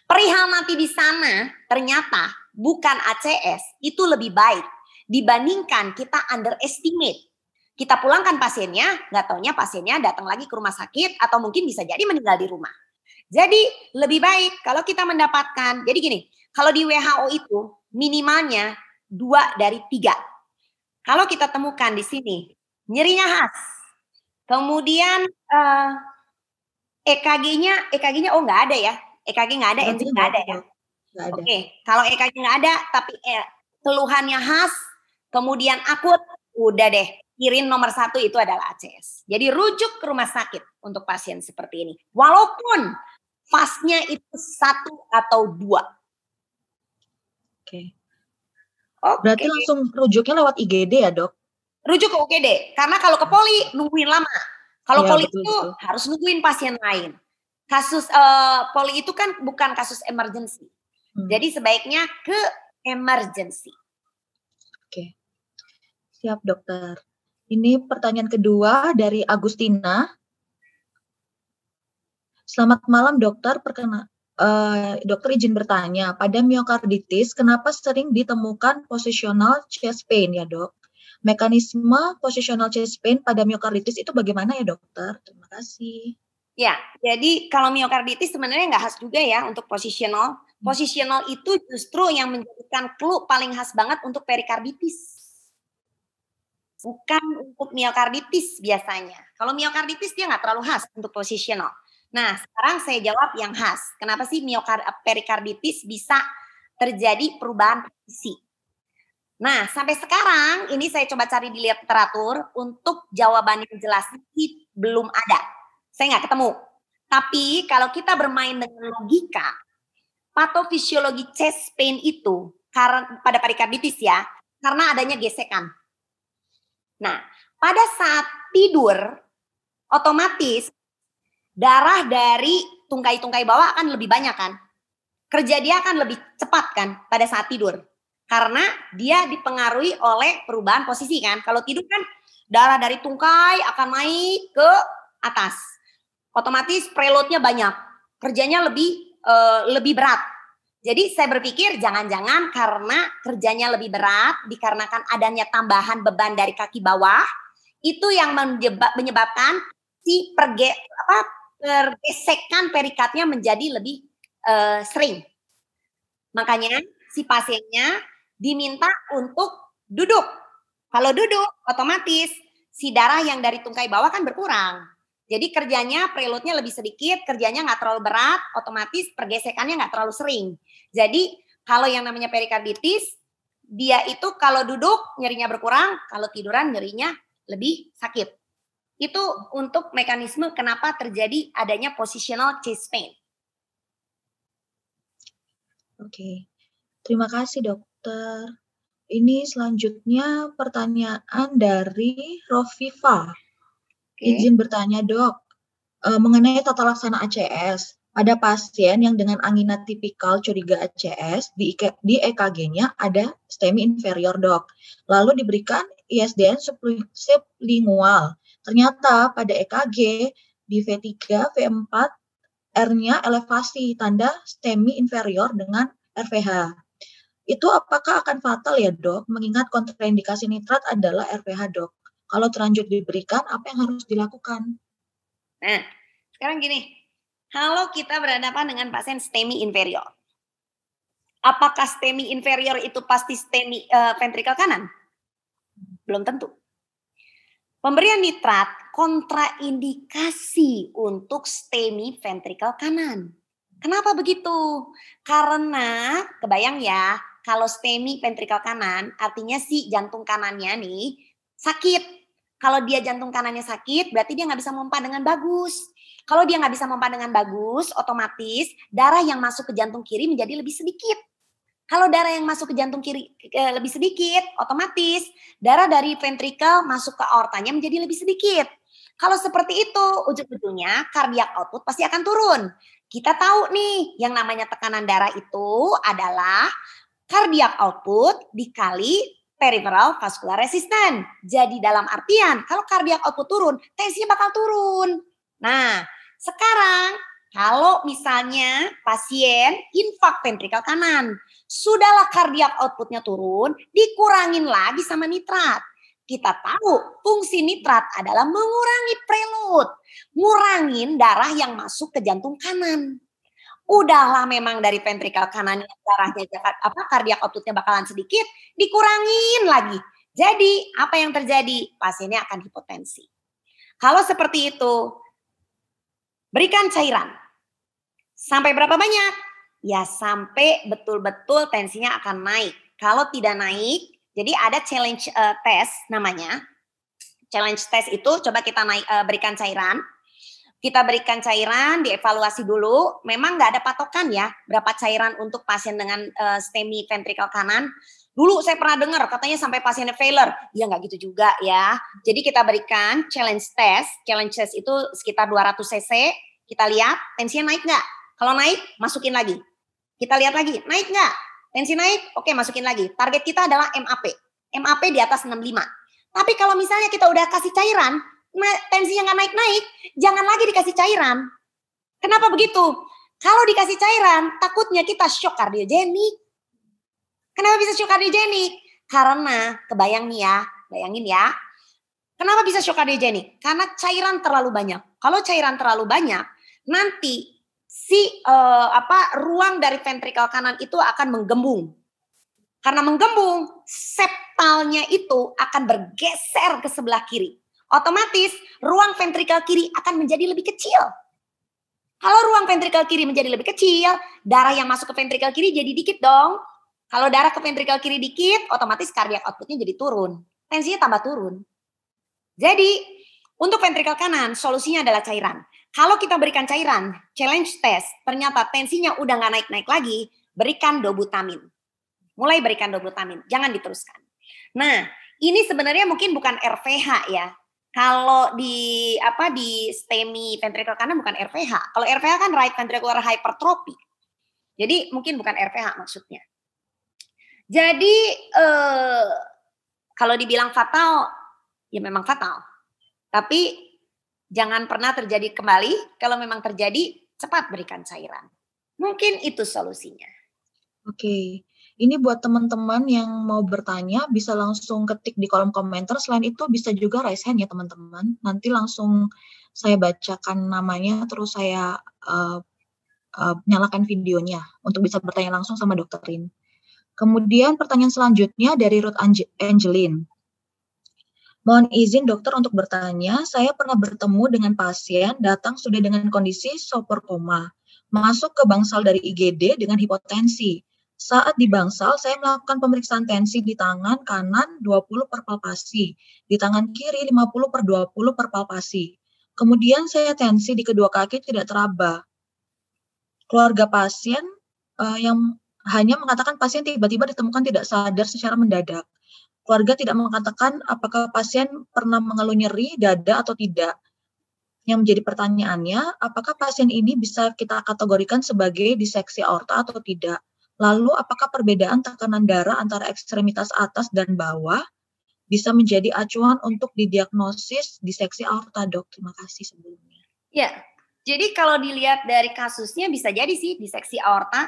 Perihal nanti di sana ternyata bukan ACS, itu lebih baik dibandingkan kita underestimate. Kita pulangkan pasiennya, nggak taunya pasiennya datang lagi ke rumah sakit atau mungkin bisa jadi meninggal di rumah. Jadi lebih baik kalau kita mendapatkan, jadi gini, kalau di WHO itu minimalnya 2 dari 3. Kalau kita temukan di sini, nyerinya khas, kemudian EKG-nya oh nggak ada ya, EKG nggak ada, enzim nggak ada ya. Oke, kalau EKG nggak ada, tapi keluhannya khas, kemudian akut, udah deh, kirim nomor 1 itu adalah ACS. Jadi rujuk ke rumah sakit untuk pasien seperti ini. Walaupun fasnya itu 1 atau 2. Oke. Berarti langsung rujuknya lewat IGD ya, Dok? Rujuk ke UGD. Karena kalau ke poli nungguin lama. Kalau poli itu harus nungguin pasien lain. Kasus poli itu kan bukan kasus emergency. Jadi sebaiknya ke emergency. Oke. Siap, Dokter. Ini pertanyaan kedua dari Agustina. Selamat malam, Dokter. Dokter izin bertanya, pada miokarditis kenapa sering ditemukan positional chest pain ya, Dok? Mekanisme positional chest pain pada miokarditis itu bagaimana ya, Dokter? Terima kasih. Ya, jadi kalau miokarditis sebenarnya nggak khas juga ya untuk positional. Positional itu justru yang menjadikan clue paling khas banget untuk perikarditis. Bukan untuk miokarditis biasanya. Kalau miokarditis dia nggak terlalu khas untuk positional. Nah, sekarang saya jawab yang khas. Kenapa sih perikarditis bisa terjadi perubahan posisi? Nah, sampai sekarang ini saya coba cari di literatur untuk jawaban yang jelas belum ada. Saya nggak ketemu. Tapi kalau kita bermain dengan logika, patofisiologi chest pain itu karena pada perikarditis ya, karena adanya gesekan. Nah, pada saat tidur otomatis darah dari tungkai-tungkai bawah akan lebih banyak kan. Kerja dia akan lebih cepat kan pada saat tidur. Karena dia dipengaruhi oleh perubahan posisi kan. Kalau tidur kan darah dari tungkai akan naik ke atas. Otomatis preloadnya banyak. Kerjanya lebih berat. Jadi saya berpikir jangan-jangan karena kerjanya lebih berat dikarenakan adanya tambahan beban dari kaki bawah itu yang menyebabkan si pergesekan perikardnya menjadi lebih sering. Makanya si pasiennya diminta untuk duduk. Kalau duduk otomatis si darah yang dari tungkai bawah kan berkurang. Jadi kerjanya preloadnya lebih sedikit, kerjanya nggak terlalu berat, otomatis pergesekannya nggak terlalu sering. Jadi kalau yang namanya perikarditis, dia itu kalau duduk nyerinya berkurang, kalau tiduran nyerinya lebih sakit. Itu untuk mekanisme kenapa terjadi adanya positional chest pain. Oke, terima kasih dokter. Ini selanjutnya pertanyaan dari Rofifa. Izin bertanya dok, mengenai tata laksana ACS. Ada pasien yang dengan angina tipikal curiga ACS, di EKG-nya ada STEMI inferior dok. Lalu diberikan ISDN sublingual. Ternyata pada EKG di V3, V4, R-nya elevasi, tanda STEMI inferior dengan RVH. Itu apakah akan fatal ya dok? Mengingat kontraindikasi nitrat adalah RVH dok. Kalau terlanjur diberikan, apa yang harus dilakukan? Nah, sekarang gini, kalau kita berhadapan dengan pasien STEMI inferior, apakah STEMI inferior itu pasti STEMI ventrikel kanan? Belum tentu. Pemberian nitrat kontraindikasi untuk STEMI ventrikel kanan. Kenapa begitu? Karena kebayang ya, kalau STEMI ventrikel kanan artinya si jantung kanannya nih sakit. Kalau dia jantung kanannya sakit, berarti dia nggak bisa memompa dengan bagus. Kalau dia nggak bisa memompa dengan bagus, otomatis darah yang masuk ke jantung kiri menjadi lebih sedikit. Kalau darah yang masuk ke jantung kiri lebih sedikit, otomatis darah dari ventrikel masuk ke aortanya menjadi lebih sedikit. Kalau seperti itu, ujung-ujungnya cardiac output pasti akan turun. Kita tahu nih yang namanya tekanan darah itu adalah cardiac output dikali peripheral vascular resistance. Jadi dalam artian kalau cardiac output turun, tensinya bakal turun. Nah, sekarang kalau misalnya pasien infak ventrikal kanan, sudahlah cardiac outputnya turun, dikurangin lagi sama nitrat. Kita tahu fungsi nitrat adalah mengurangi preload, ngurangin darah yang masuk ke jantung kanan. Udahlah memang dari ventrikal kanan darahnya cardiac outputnya bakalan sedikit, dikurangin lagi. Jadi apa yang terjadi? Pasiennya akan hipotensi. Kalau seperti itu, berikan cairan. Sampai berapa banyak? Ya sampai betul-betul tensinya akan naik. Kalau tidak naik, jadi ada challenge test namanya. Challenge test itu coba kita berikan cairan. Kita berikan cairan, dievaluasi dulu. Memang nggak ada patokan ya, berapa cairan untuk pasien dengan STEMI ventrikal kanan. Dulu saya pernah dengar katanya sampai pasiennya failure. Ya nggak gitu juga ya. Jadi kita berikan challenge test. Challenge test itu sekitar 200 cc. Kita lihat tensinya naik nggak. Kalau naik, masukin lagi. Kita lihat lagi, naik nggak? Tensi naik, oke masukin lagi. Target kita adalah MAP. MAP di atas 65. Tapi kalau misalnya kita udah kasih cairan, tensinya nggak naik-naik, jangan lagi dikasih cairan. Kenapa begitu? Kalau dikasih cairan, takutnya kita shock kardiogenik. Kenapa bisa shock kardiogenik? Karena, bayangin ya. Kenapa bisa shock kardiogenik? Karena cairan terlalu banyak. Kalau cairan terlalu banyak, nanti ruang dari ventrikal kanan itu akan menggembung. Karena menggembung, septalnya itu akan bergeser ke sebelah kiri. Otomatis ruang ventrikal kiri akan menjadi lebih kecil. Kalau ruang ventrikal kiri menjadi lebih kecil, darah yang masuk ke ventrikal kiri jadi dikit dong. Kalau darah ke ventrikal kiri dikit, otomatis cardiac outputnya jadi turun. Tensinya tambah turun. Jadi untuk ventrikal kanan solusinya adalah cairan. Kalau kita berikan cairan, challenge test, ternyata tensinya udah nggak naik-naik lagi, berikan dobutamin. Mulai berikan dobutamin, jangan diteruskan. Nah, ini sebenarnya mungkin bukan RVH ya. Kalau di STEMI ventrikel kanan bukan RVH. Kalau RVH kan right ventricular hypertrophy. Jadi mungkin bukan RVH maksudnya. Jadi kalau dibilang fatal, ya memang fatal. Tapi jangan pernah terjadi kembali. Kalau memang terjadi, cepat berikan cairan. Mungkin itu solusinya. Oke. Ini buat teman-teman yang mau bertanya, bisa langsung ketik di kolom komentar. Selain itu bisa juga raise hand ya teman-teman. Nanti langsung saya bacakan namanya, terus saya nyalakan videonya untuk bisa bertanya langsung sama Dokter Rin. Kemudian pertanyaan selanjutnya dari Ruth Angelin. Mohon izin dokter untuk bertanya, saya pernah bertemu dengan pasien datang sudah dengan kondisi sopor koma, masuk ke bangsal dari IGD dengan hipotensi. Saat di bangsal, saya melakukan pemeriksaan tensi di tangan kanan 20 per palpasi, di tangan kiri 50 per 20 per palpasi. Kemudian saya tensi di kedua kaki tidak teraba. Keluarga pasien yang hanya mengatakan pasien tiba-tiba ditemukan tidak sadar secara mendadak. Keluarga tidak mengatakan apakah pasien pernah mengeluh nyeri dada atau tidak. Yang menjadi pertanyaannya, apakah pasien ini bisa kita kategorikan sebagai diseksi aorta atau tidak? Lalu apakah perbedaan tekanan darah antara ekstremitas atas dan bawah bisa menjadi acuan untuk didiagnosis diseksi aorta, Dok? Terima kasih sebelumnya. Ya, jadi kalau dilihat dari kasusnya bisa jadi sih diseksi aorta.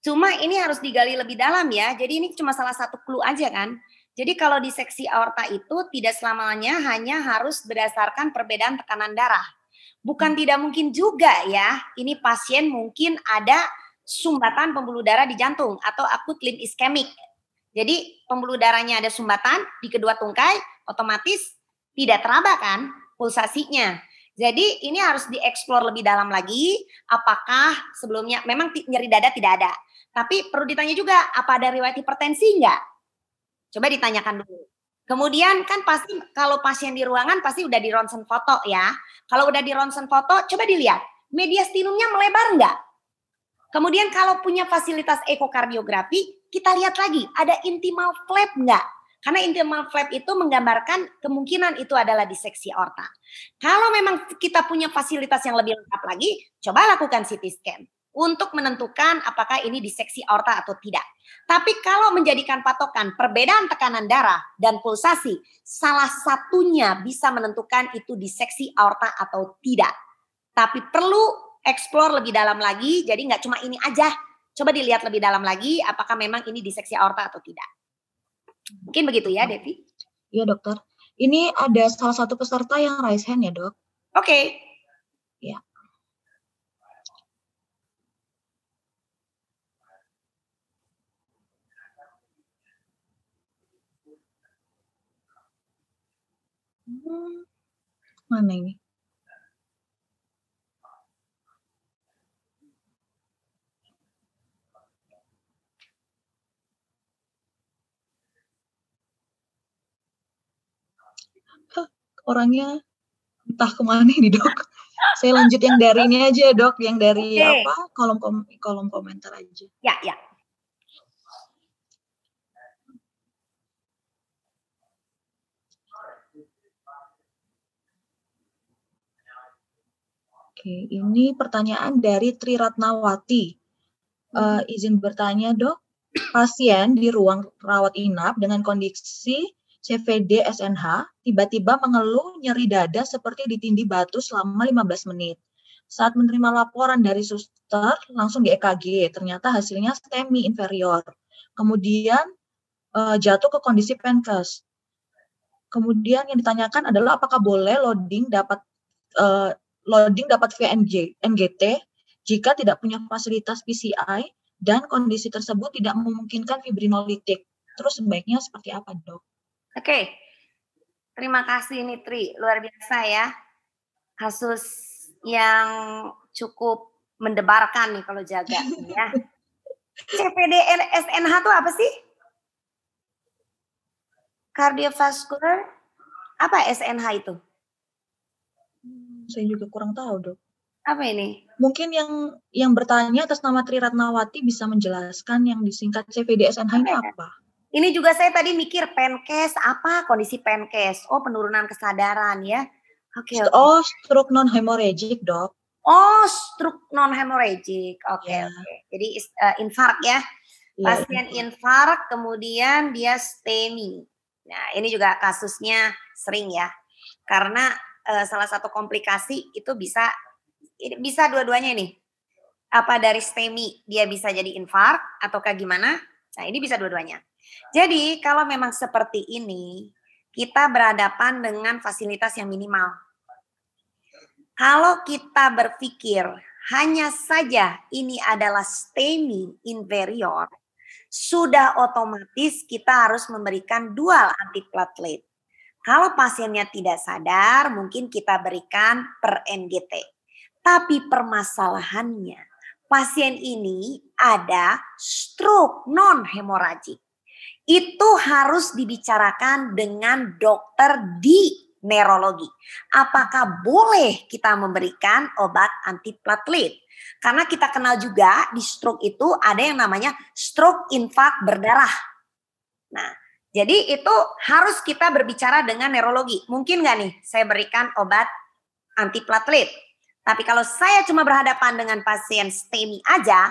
Cuma ini harus digali lebih dalam ya. Jadi ini cuma salah satu clue aja kan. Jadi kalau diseksi aorta itu tidak selamanya hanya harus berdasarkan perbedaan tekanan darah. Bukan tidak mungkin juga ya. Ini pasien mungkin ada sumbatan pembuluh darah di jantung atau akut limb ischemic. Jadi pembuluh darahnya ada sumbatan di kedua tungkai, otomatis tidak teraba kan pulsasinya. Jadi ini harus dieksplor lebih dalam lagi, apakah sebelumnya memang nyeri dada tidak ada. Tapi perlu ditanya juga, apa ada riwayat hipertensi enggak? Coba ditanyakan dulu. Kemudian kan pasti kalau pasien di ruangan pasti udah di ronsen foto ya. Kalau udah di ronsen foto, coba dilihat, mediastinumnya melebar enggak? Kemudian kalau punya fasilitas ekokardiografi, kita lihat lagi, ada intimal flap enggak? Karena intimal flap itu menggambarkan kemungkinan itu adalah diseksi aorta. Kalau memang kita punya fasilitas yang lebih lengkap lagi, coba lakukan CT scan untuk menentukan apakah ini diseksi aorta atau tidak. Tapi kalau menjadikan patokan perbedaan tekanan darah dan pulsasi, salah satunya bisa menentukan itu diseksi aorta atau tidak. Tapi perlu explore lebih dalam lagi, jadi nggak cuma ini aja. Coba dilihat lebih dalam lagi apakah memang ini diseksi aorta atau tidak. Mungkin begitu ya, Devi? Iya, dokter. Ini ada salah satu peserta yang raise hand ya, dok? Oke. Ya. Mana ini? Orangnya entah kemana nih, dok. Saya lanjut yang dari ini aja, dok. Yang dari kolom komentar aja. Ya, ya. Oke, ini pertanyaan dari Tri Ratnawati. Izin bertanya, dok. Pasien di ruang rawat inap dengan kondisi CVD SNH tiba-tiba mengeluh nyeri dada seperti ditindih batu selama 15 menit. Saat menerima laporan dari suster, langsung di EKG. Ternyata hasilnya STEMI inferior. Kemudian jatuh ke kondisi pankreas. Kemudian yang ditanyakan adalah apakah boleh loading dapat via NGT jika tidak punya fasilitas PCI dan kondisi tersebut tidak memungkinkan fibrinolitik. Terus sebaiknya seperti apa, dok? Oke. Terima kasih Nitri, luar biasa ya. Kasus yang cukup mendebarkan nih kalau jaga ya. CVD SNH itu apa sih? Cardiovascular apa SNH itu? Saya juga kurang tahu, dok. Apa ini? Mungkin yang bertanya atas nama Tri Ratnawati bisa menjelaskan yang disingkat CVD SNH ini apa? Ini juga saya tadi mikir pankreas apa kondisi pankreas? Oh, penurunan kesadaran ya. Oke. Oh, stroke non hemorrhagic, dok. Oh, stroke non hemorrhagic. Oke. Jadi infark ya. Pasien infark kemudian dia STEMI. Nah, ini juga kasusnya sering ya. Karena salah satu komplikasi itu bisa dua-duanya nih. Apa dari STEMI dia bisa jadi infark ataukah gimana? Nah, ini bisa dua-duanya. Jadi kalau memang seperti ini, kita berhadapan dengan fasilitas yang minimal. Kalau kita berpikir hanya saja ini adalah STEMI inferior, sudah otomatis kita harus memberikan dual antiplatelet. Kalau pasiennya tidak sadar, mungkin kita berikan per NGT. Tapi permasalahannya, pasien ini ada stroke non hemorragik. Itu harus dibicarakan dengan dokter di neurologi. Apakah boleh kita memberikan obat antiplatelet? Karena kita kenal juga di stroke itu ada yang namanya stroke infark berdarah. Nah, jadi itu harus kita berbicara dengan neurologi. Mungkin nggak nih saya berikan obat antiplatelet? Tapi kalau saya cuma berhadapan dengan pasien STEMI aja,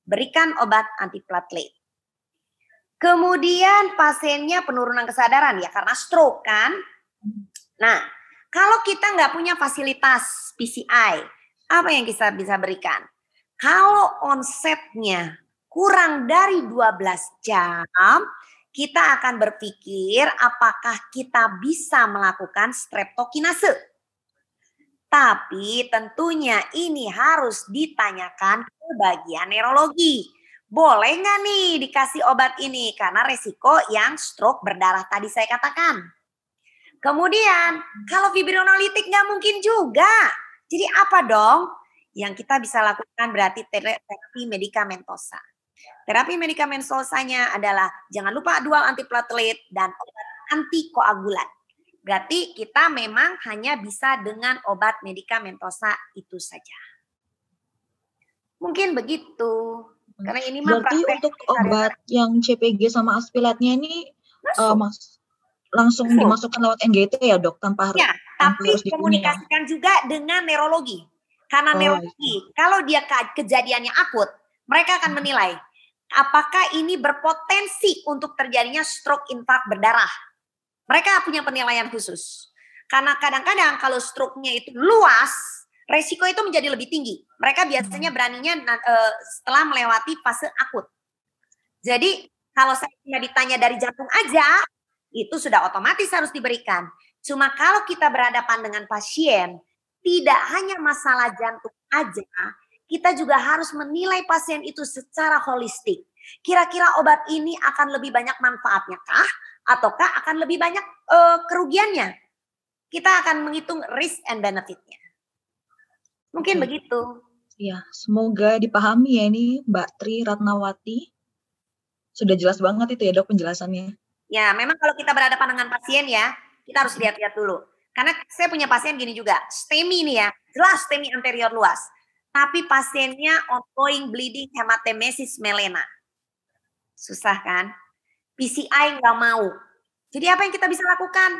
berikan obat antiplatelet. Kemudian pasiennya penurunan kesadaran ya karena stroke kan. Nah, kalau kita nggak punya fasilitas PCI, apa yang kita bisa berikan? Kalau onsetnya kurang dari 12 jam, kita akan berpikir apakah kita bisa melakukan streptokinase. Tapi tentunya ini harus ditanyakan ke bagian neurologi. Boleh nggak nih dikasih obat ini? Karena resiko yang stroke berdarah tadi saya katakan. Kemudian kalau fibrinolitik nggak mungkin juga. Jadi apa dong? Yang kita bisa lakukan berarti terapi medikamentosa. Terapi medikamentosanya adalah jangan lupa dual antiplatelet dan obat antikoagulan. Berarti kita memang hanya bisa dengan obat medikamentosa itu saja. Mungkin begitu. Karena ini berarti untuk obat yang CPG sama aspilatnya ini Masuk. Langsung Masuk. dimasukkan lewat NGT ya dok, tanpa harus Ya, tapi harus dikunyah. komunikasikan juga dengan neurologi. Karena neurologi, kalau dia kejadiannya akut, mereka akan menilai apakah ini berpotensi untuk terjadinya stroke infark berdarah. Mereka punya penilaian khusus. Karena kadang-kadang kalau stroke-nya itu luas, resiko itu menjadi lebih tinggi. Mereka biasanya beraninya setelah melewati fase akut. Jadi kalau saya cuma ditanya dari jantung aja, itu sudah otomatis harus diberikan. Cuma kalau kita berhadapan dengan pasien, tidak hanya masalah jantung aja, kita juga harus menilai pasien itu secara holistik. Kira-kira obat ini akan lebih banyak manfaatnya kah? Ataukah akan lebih banyak kerugiannya? Kita akan menghitung risk and benefit-nya. Mungkin begitu. Ya, semoga dipahami ya ini Mbak Tri Ratnawati. Sudah jelas banget itu ya dok penjelasannya. Ya, memang kalau kita berhadapan dengan pasien ya, kita harus lihat-lihat dulu. Karena saya punya pasien gini juga, STEMI nih ya, jelas STEMI anterior luas. Tapi pasiennya ongoing bleeding hematemesis melena. Susah kan? PCI nggak mau. Jadi apa yang kita bisa lakukan?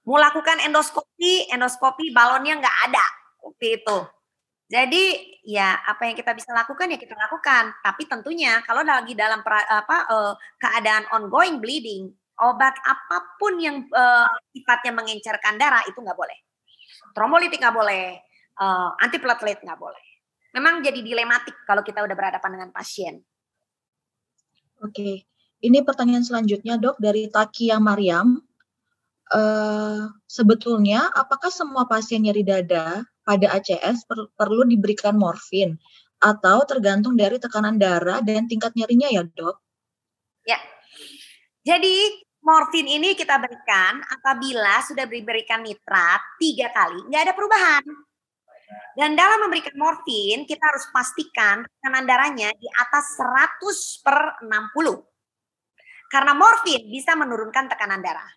Mau lakukan endoskopi balonnya nggak ada. Seperti itu. Jadi ya apa yang kita bisa lakukan ya kita lakukan. Tapi tentunya kalau lagi dalam keadaan ongoing bleeding, obat apapun yang sifatnya mengencerkan darah itu nggak boleh. Trombolitik nggak boleh, antiplatelet nggak boleh. Memang jadi dilematik kalau kita udah berhadapan dengan pasien. Oke, ini pertanyaan selanjutnya dok dari Takia Mariam. Sebetulnya apakah semua pasien nyeri dada pada ACS perlu diberikan morfin atau tergantung dari tekanan darah dan tingkat nyerinya ya dok? Ya, jadi morfin ini kita berikan apabila sudah diberikan nitrat 3 kali, nggak ada perubahan. Dan dalam memberikan morfin, kita harus pastikan tekanan darahnya di atas 100/60. Karena morfin bisa menurunkan tekanan darah.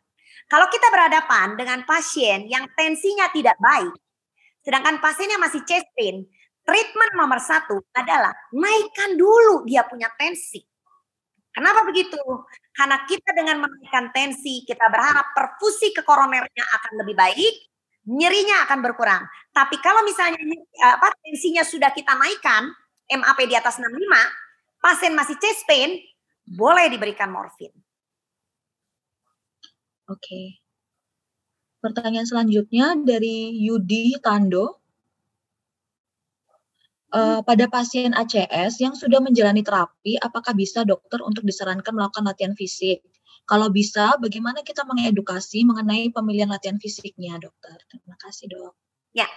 Kalau kita berhadapan dengan pasien yang tensinya tidak baik, sedangkan pasiennya masih chest pain, treatment nomor 1 adalah naikkan dulu dia punya tensi. Kenapa begitu? Karena kita dengan menaikkan tensi, kita berharap perfusi ke koronernya akan lebih baik, nyerinya akan berkurang. Tapi kalau misalnya tensinya sudah kita naikkan, MAP di atas 65, pasien masih chest pain, boleh diberikan morfin. Oke. Pertanyaan selanjutnya dari Yudi Tando. Pada pasien ACS yang sudah menjalani terapi, apakah bisa dokter untuk disarankan melakukan latihan fisik? Kalau bisa, bagaimana kita mengedukasi mengenai pemilihan latihan fisiknya, dokter? Terima kasih, dok. Ya,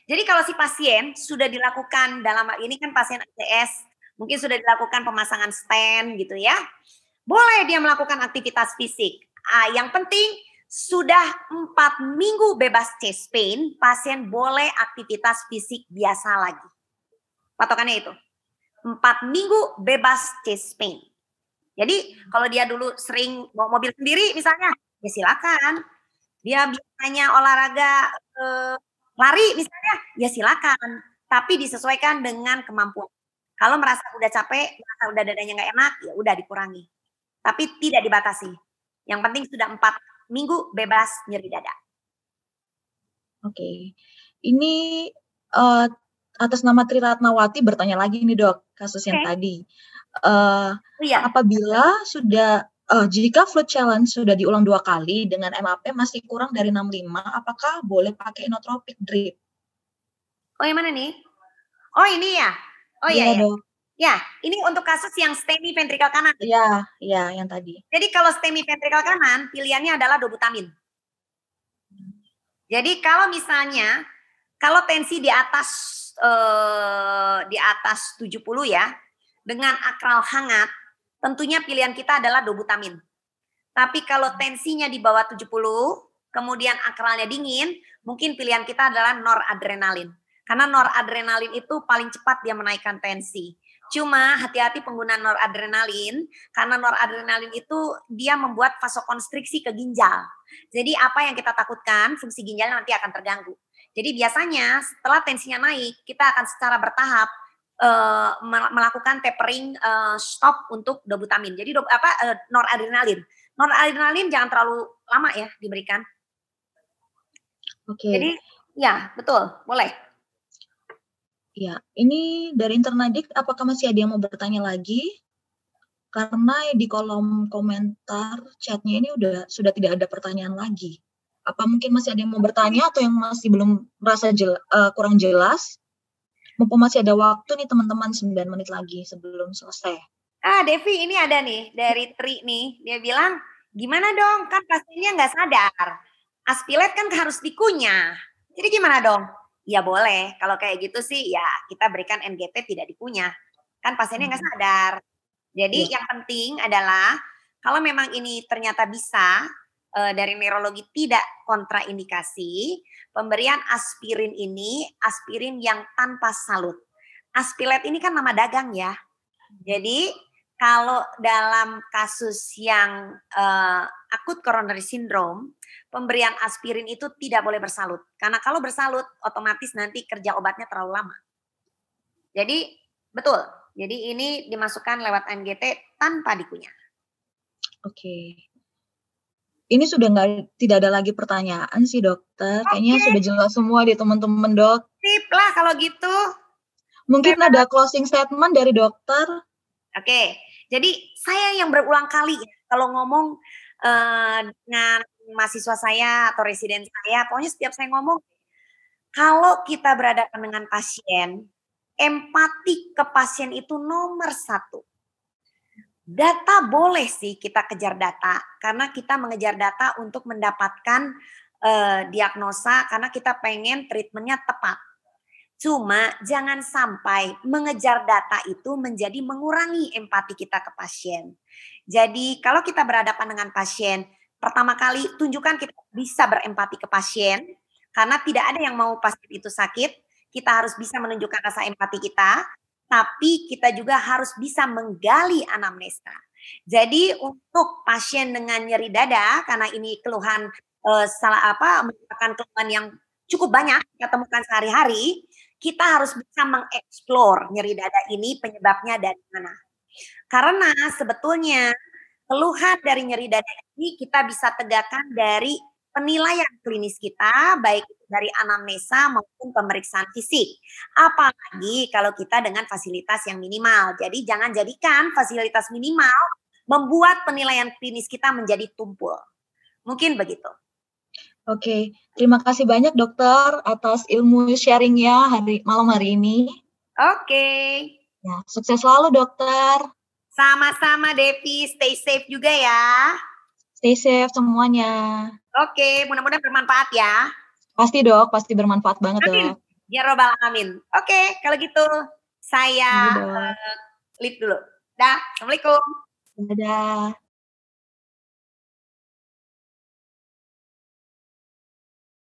jadi kalau si pasien sudah dilakukan dalam hal ini kan pasien ACS, mungkin sudah dilakukan pemasangan stent gitu ya, boleh dia melakukan aktivitas fisik. Yang penting sudah 4 minggu bebas chest pain, pasien boleh aktivitas fisik biasa lagi. Patokannya itu. 4 minggu bebas chest pain. Jadi kalau dia dulu sering bawa mobil sendiri misalnya, ya silakan. Dia biasanya olahraga lari misalnya, ya silakan. Tapi disesuaikan dengan kemampuan. Kalau merasa udah capek, merasa udah dadanya nggak enak, ya udah dikurangi. Tapi tidak dibatasi. Yang penting sudah 4 minggu bebas nyeri dada. Oke. Ini atas nama Tri Ratnawati bertanya lagi nih dok, kasus yang tadi. Apabila sudah jika fluid challenge sudah diulang 2 kali dengan MAP masih kurang dari 65, apakah boleh pakai inotropic drip? Oh yang mana nih? Oh ini ya? Oh iya ya. Ya, ini untuk kasus yang STEMI ventrikel kanan. Iya, yang tadi. Jadi kalau STEMI ventrikel kanan, pilihannya adalah dobutamin. Jadi kalau misalnya, kalau tensi di atas 70 ya, dengan akral hangat, tentunya pilihan kita adalah dobutamin. Tapi kalau tensinya di bawah 70, kemudian akralnya dingin, mungkin pilihan kita adalah noradrenalin. Karena noradrenalin itu paling cepat dia menaikkan tensi. Cuma hati-hati penggunaan noradrenalin, karena noradrenalin itu dia membuat vasokonstriksi ke ginjal. Jadi apa yang kita takutkan, fungsi ginjal nanti akan terganggu. Jadi biasanya setelah tensinya naik, kita akan secara bertahap melakukan tapering stop untuk dobutamin. Jadi noradrenalin. Noradrenalin jangan terlalu lama ya diberikan. Oke. Jadi ya betul, boleh. Ya, ini dari Internadik, apakah masih ada yang mau bertanya lagi? Karena di kolom komentar chatnya ini sudah tidak ada pertanyaan lagi. Apa mungkin masih ada yang mau bertanya atau yang masih belum merasa kurang jelas? Mumpung masih ada waktu nih teman-teman, 9 menit lagi sebelum selesai. Devi ini ada nih dari Tri nih, dia bilang, gimana dong, kan pasiennya nggak sadar. Aspilet kan harus dikunyah. Jadi gimana dong? Ya boleh, kalau kayak gitu sih ya kita berikan NGT tidak dikunyah. Kan pasiennya nggak sadar. Jadi yang penting adalah kalau memang ini ternyata bisa dari neurologi tidak kontraindikasi, pemberian aspirin ini aspirin yang tanpa salut. Aspilet ini kan nama dagang ya. Jadi kalau dalam kasus yang akut coronary syndrome, pemberian aspirin itu tidak boleh bersalut. Karena kalau bersalut, otomatis nanti kerja obatnya terlalu lama. Jadi betul. Jadi ini dimasukkan lewat NGT tanpa dikunyah. Oke. Ini sudah tidak ada lagi pertanyaan sih dokter. Kayaknya sudah jelas semua di teman-teman dok. Sip lah kalau gitu. Mungkin ada closing statement dari dokter. Oke, jadi saya yang berulang kali kalau ngomong dengan mahasiswa saya atau residen saya, pokoknya setiap saya ngomong, kalau kita berhadapan dengan pasien, empati ke pasien itu nomor 1. Data boleh sih kita kejar data, karena kita mengejar data untuk mendapatkan diagnosa, karena kita pengen treatmentnya tepat. Cuma jangan sampai mengejar data itu menjadi mengurangi empati kita ke pasien. Jadi kalau kita berhadapan dengan pasien, pertama kali tunjukkan kita bisa berempati ke pasien, karena tidak ada yang mau pasien itu sakit. Kita harus bisa menunjukkan rasa empati kita, tapi kita juga harus bisa menggali anamnesa. Jadi untuk pasien dengan nyeri dada, karena ini keluhan merupakan keluhan yang cukup banyak kita temukan sehari-hari, kita harus bisa mengeksplor nyeri dada ini penyebabnya dari mana. Karena sebetulnya keluhan dari nyeri dada ini kita bisa tegakkan dari penilaian klinis kita, baik dari anamnesa maupun pemeriksaan fisik. Apalagi kalau kita dengan fasilitas yang minimal. Jadi jangan jadikan fasilitas minimal membuat penilaian klinis kita menjadi tumpul. Mungkin begitu. Oke, terima kasih banyak dokter atas ilmu sharingnya malam hari ini. Oke. Ya, sukses selalu dokter. Sama-sama Devi, stay safe juga ya. Stay safe semuanya. Oke, mudah-mudahan bermanfaat ya. Pasti dok, pasti bermanfaat banget Amin. dok. Ya robbal alamin. Oke, kalau gitu saya leave dulu. Dah, Assalamualaikum. Dadah.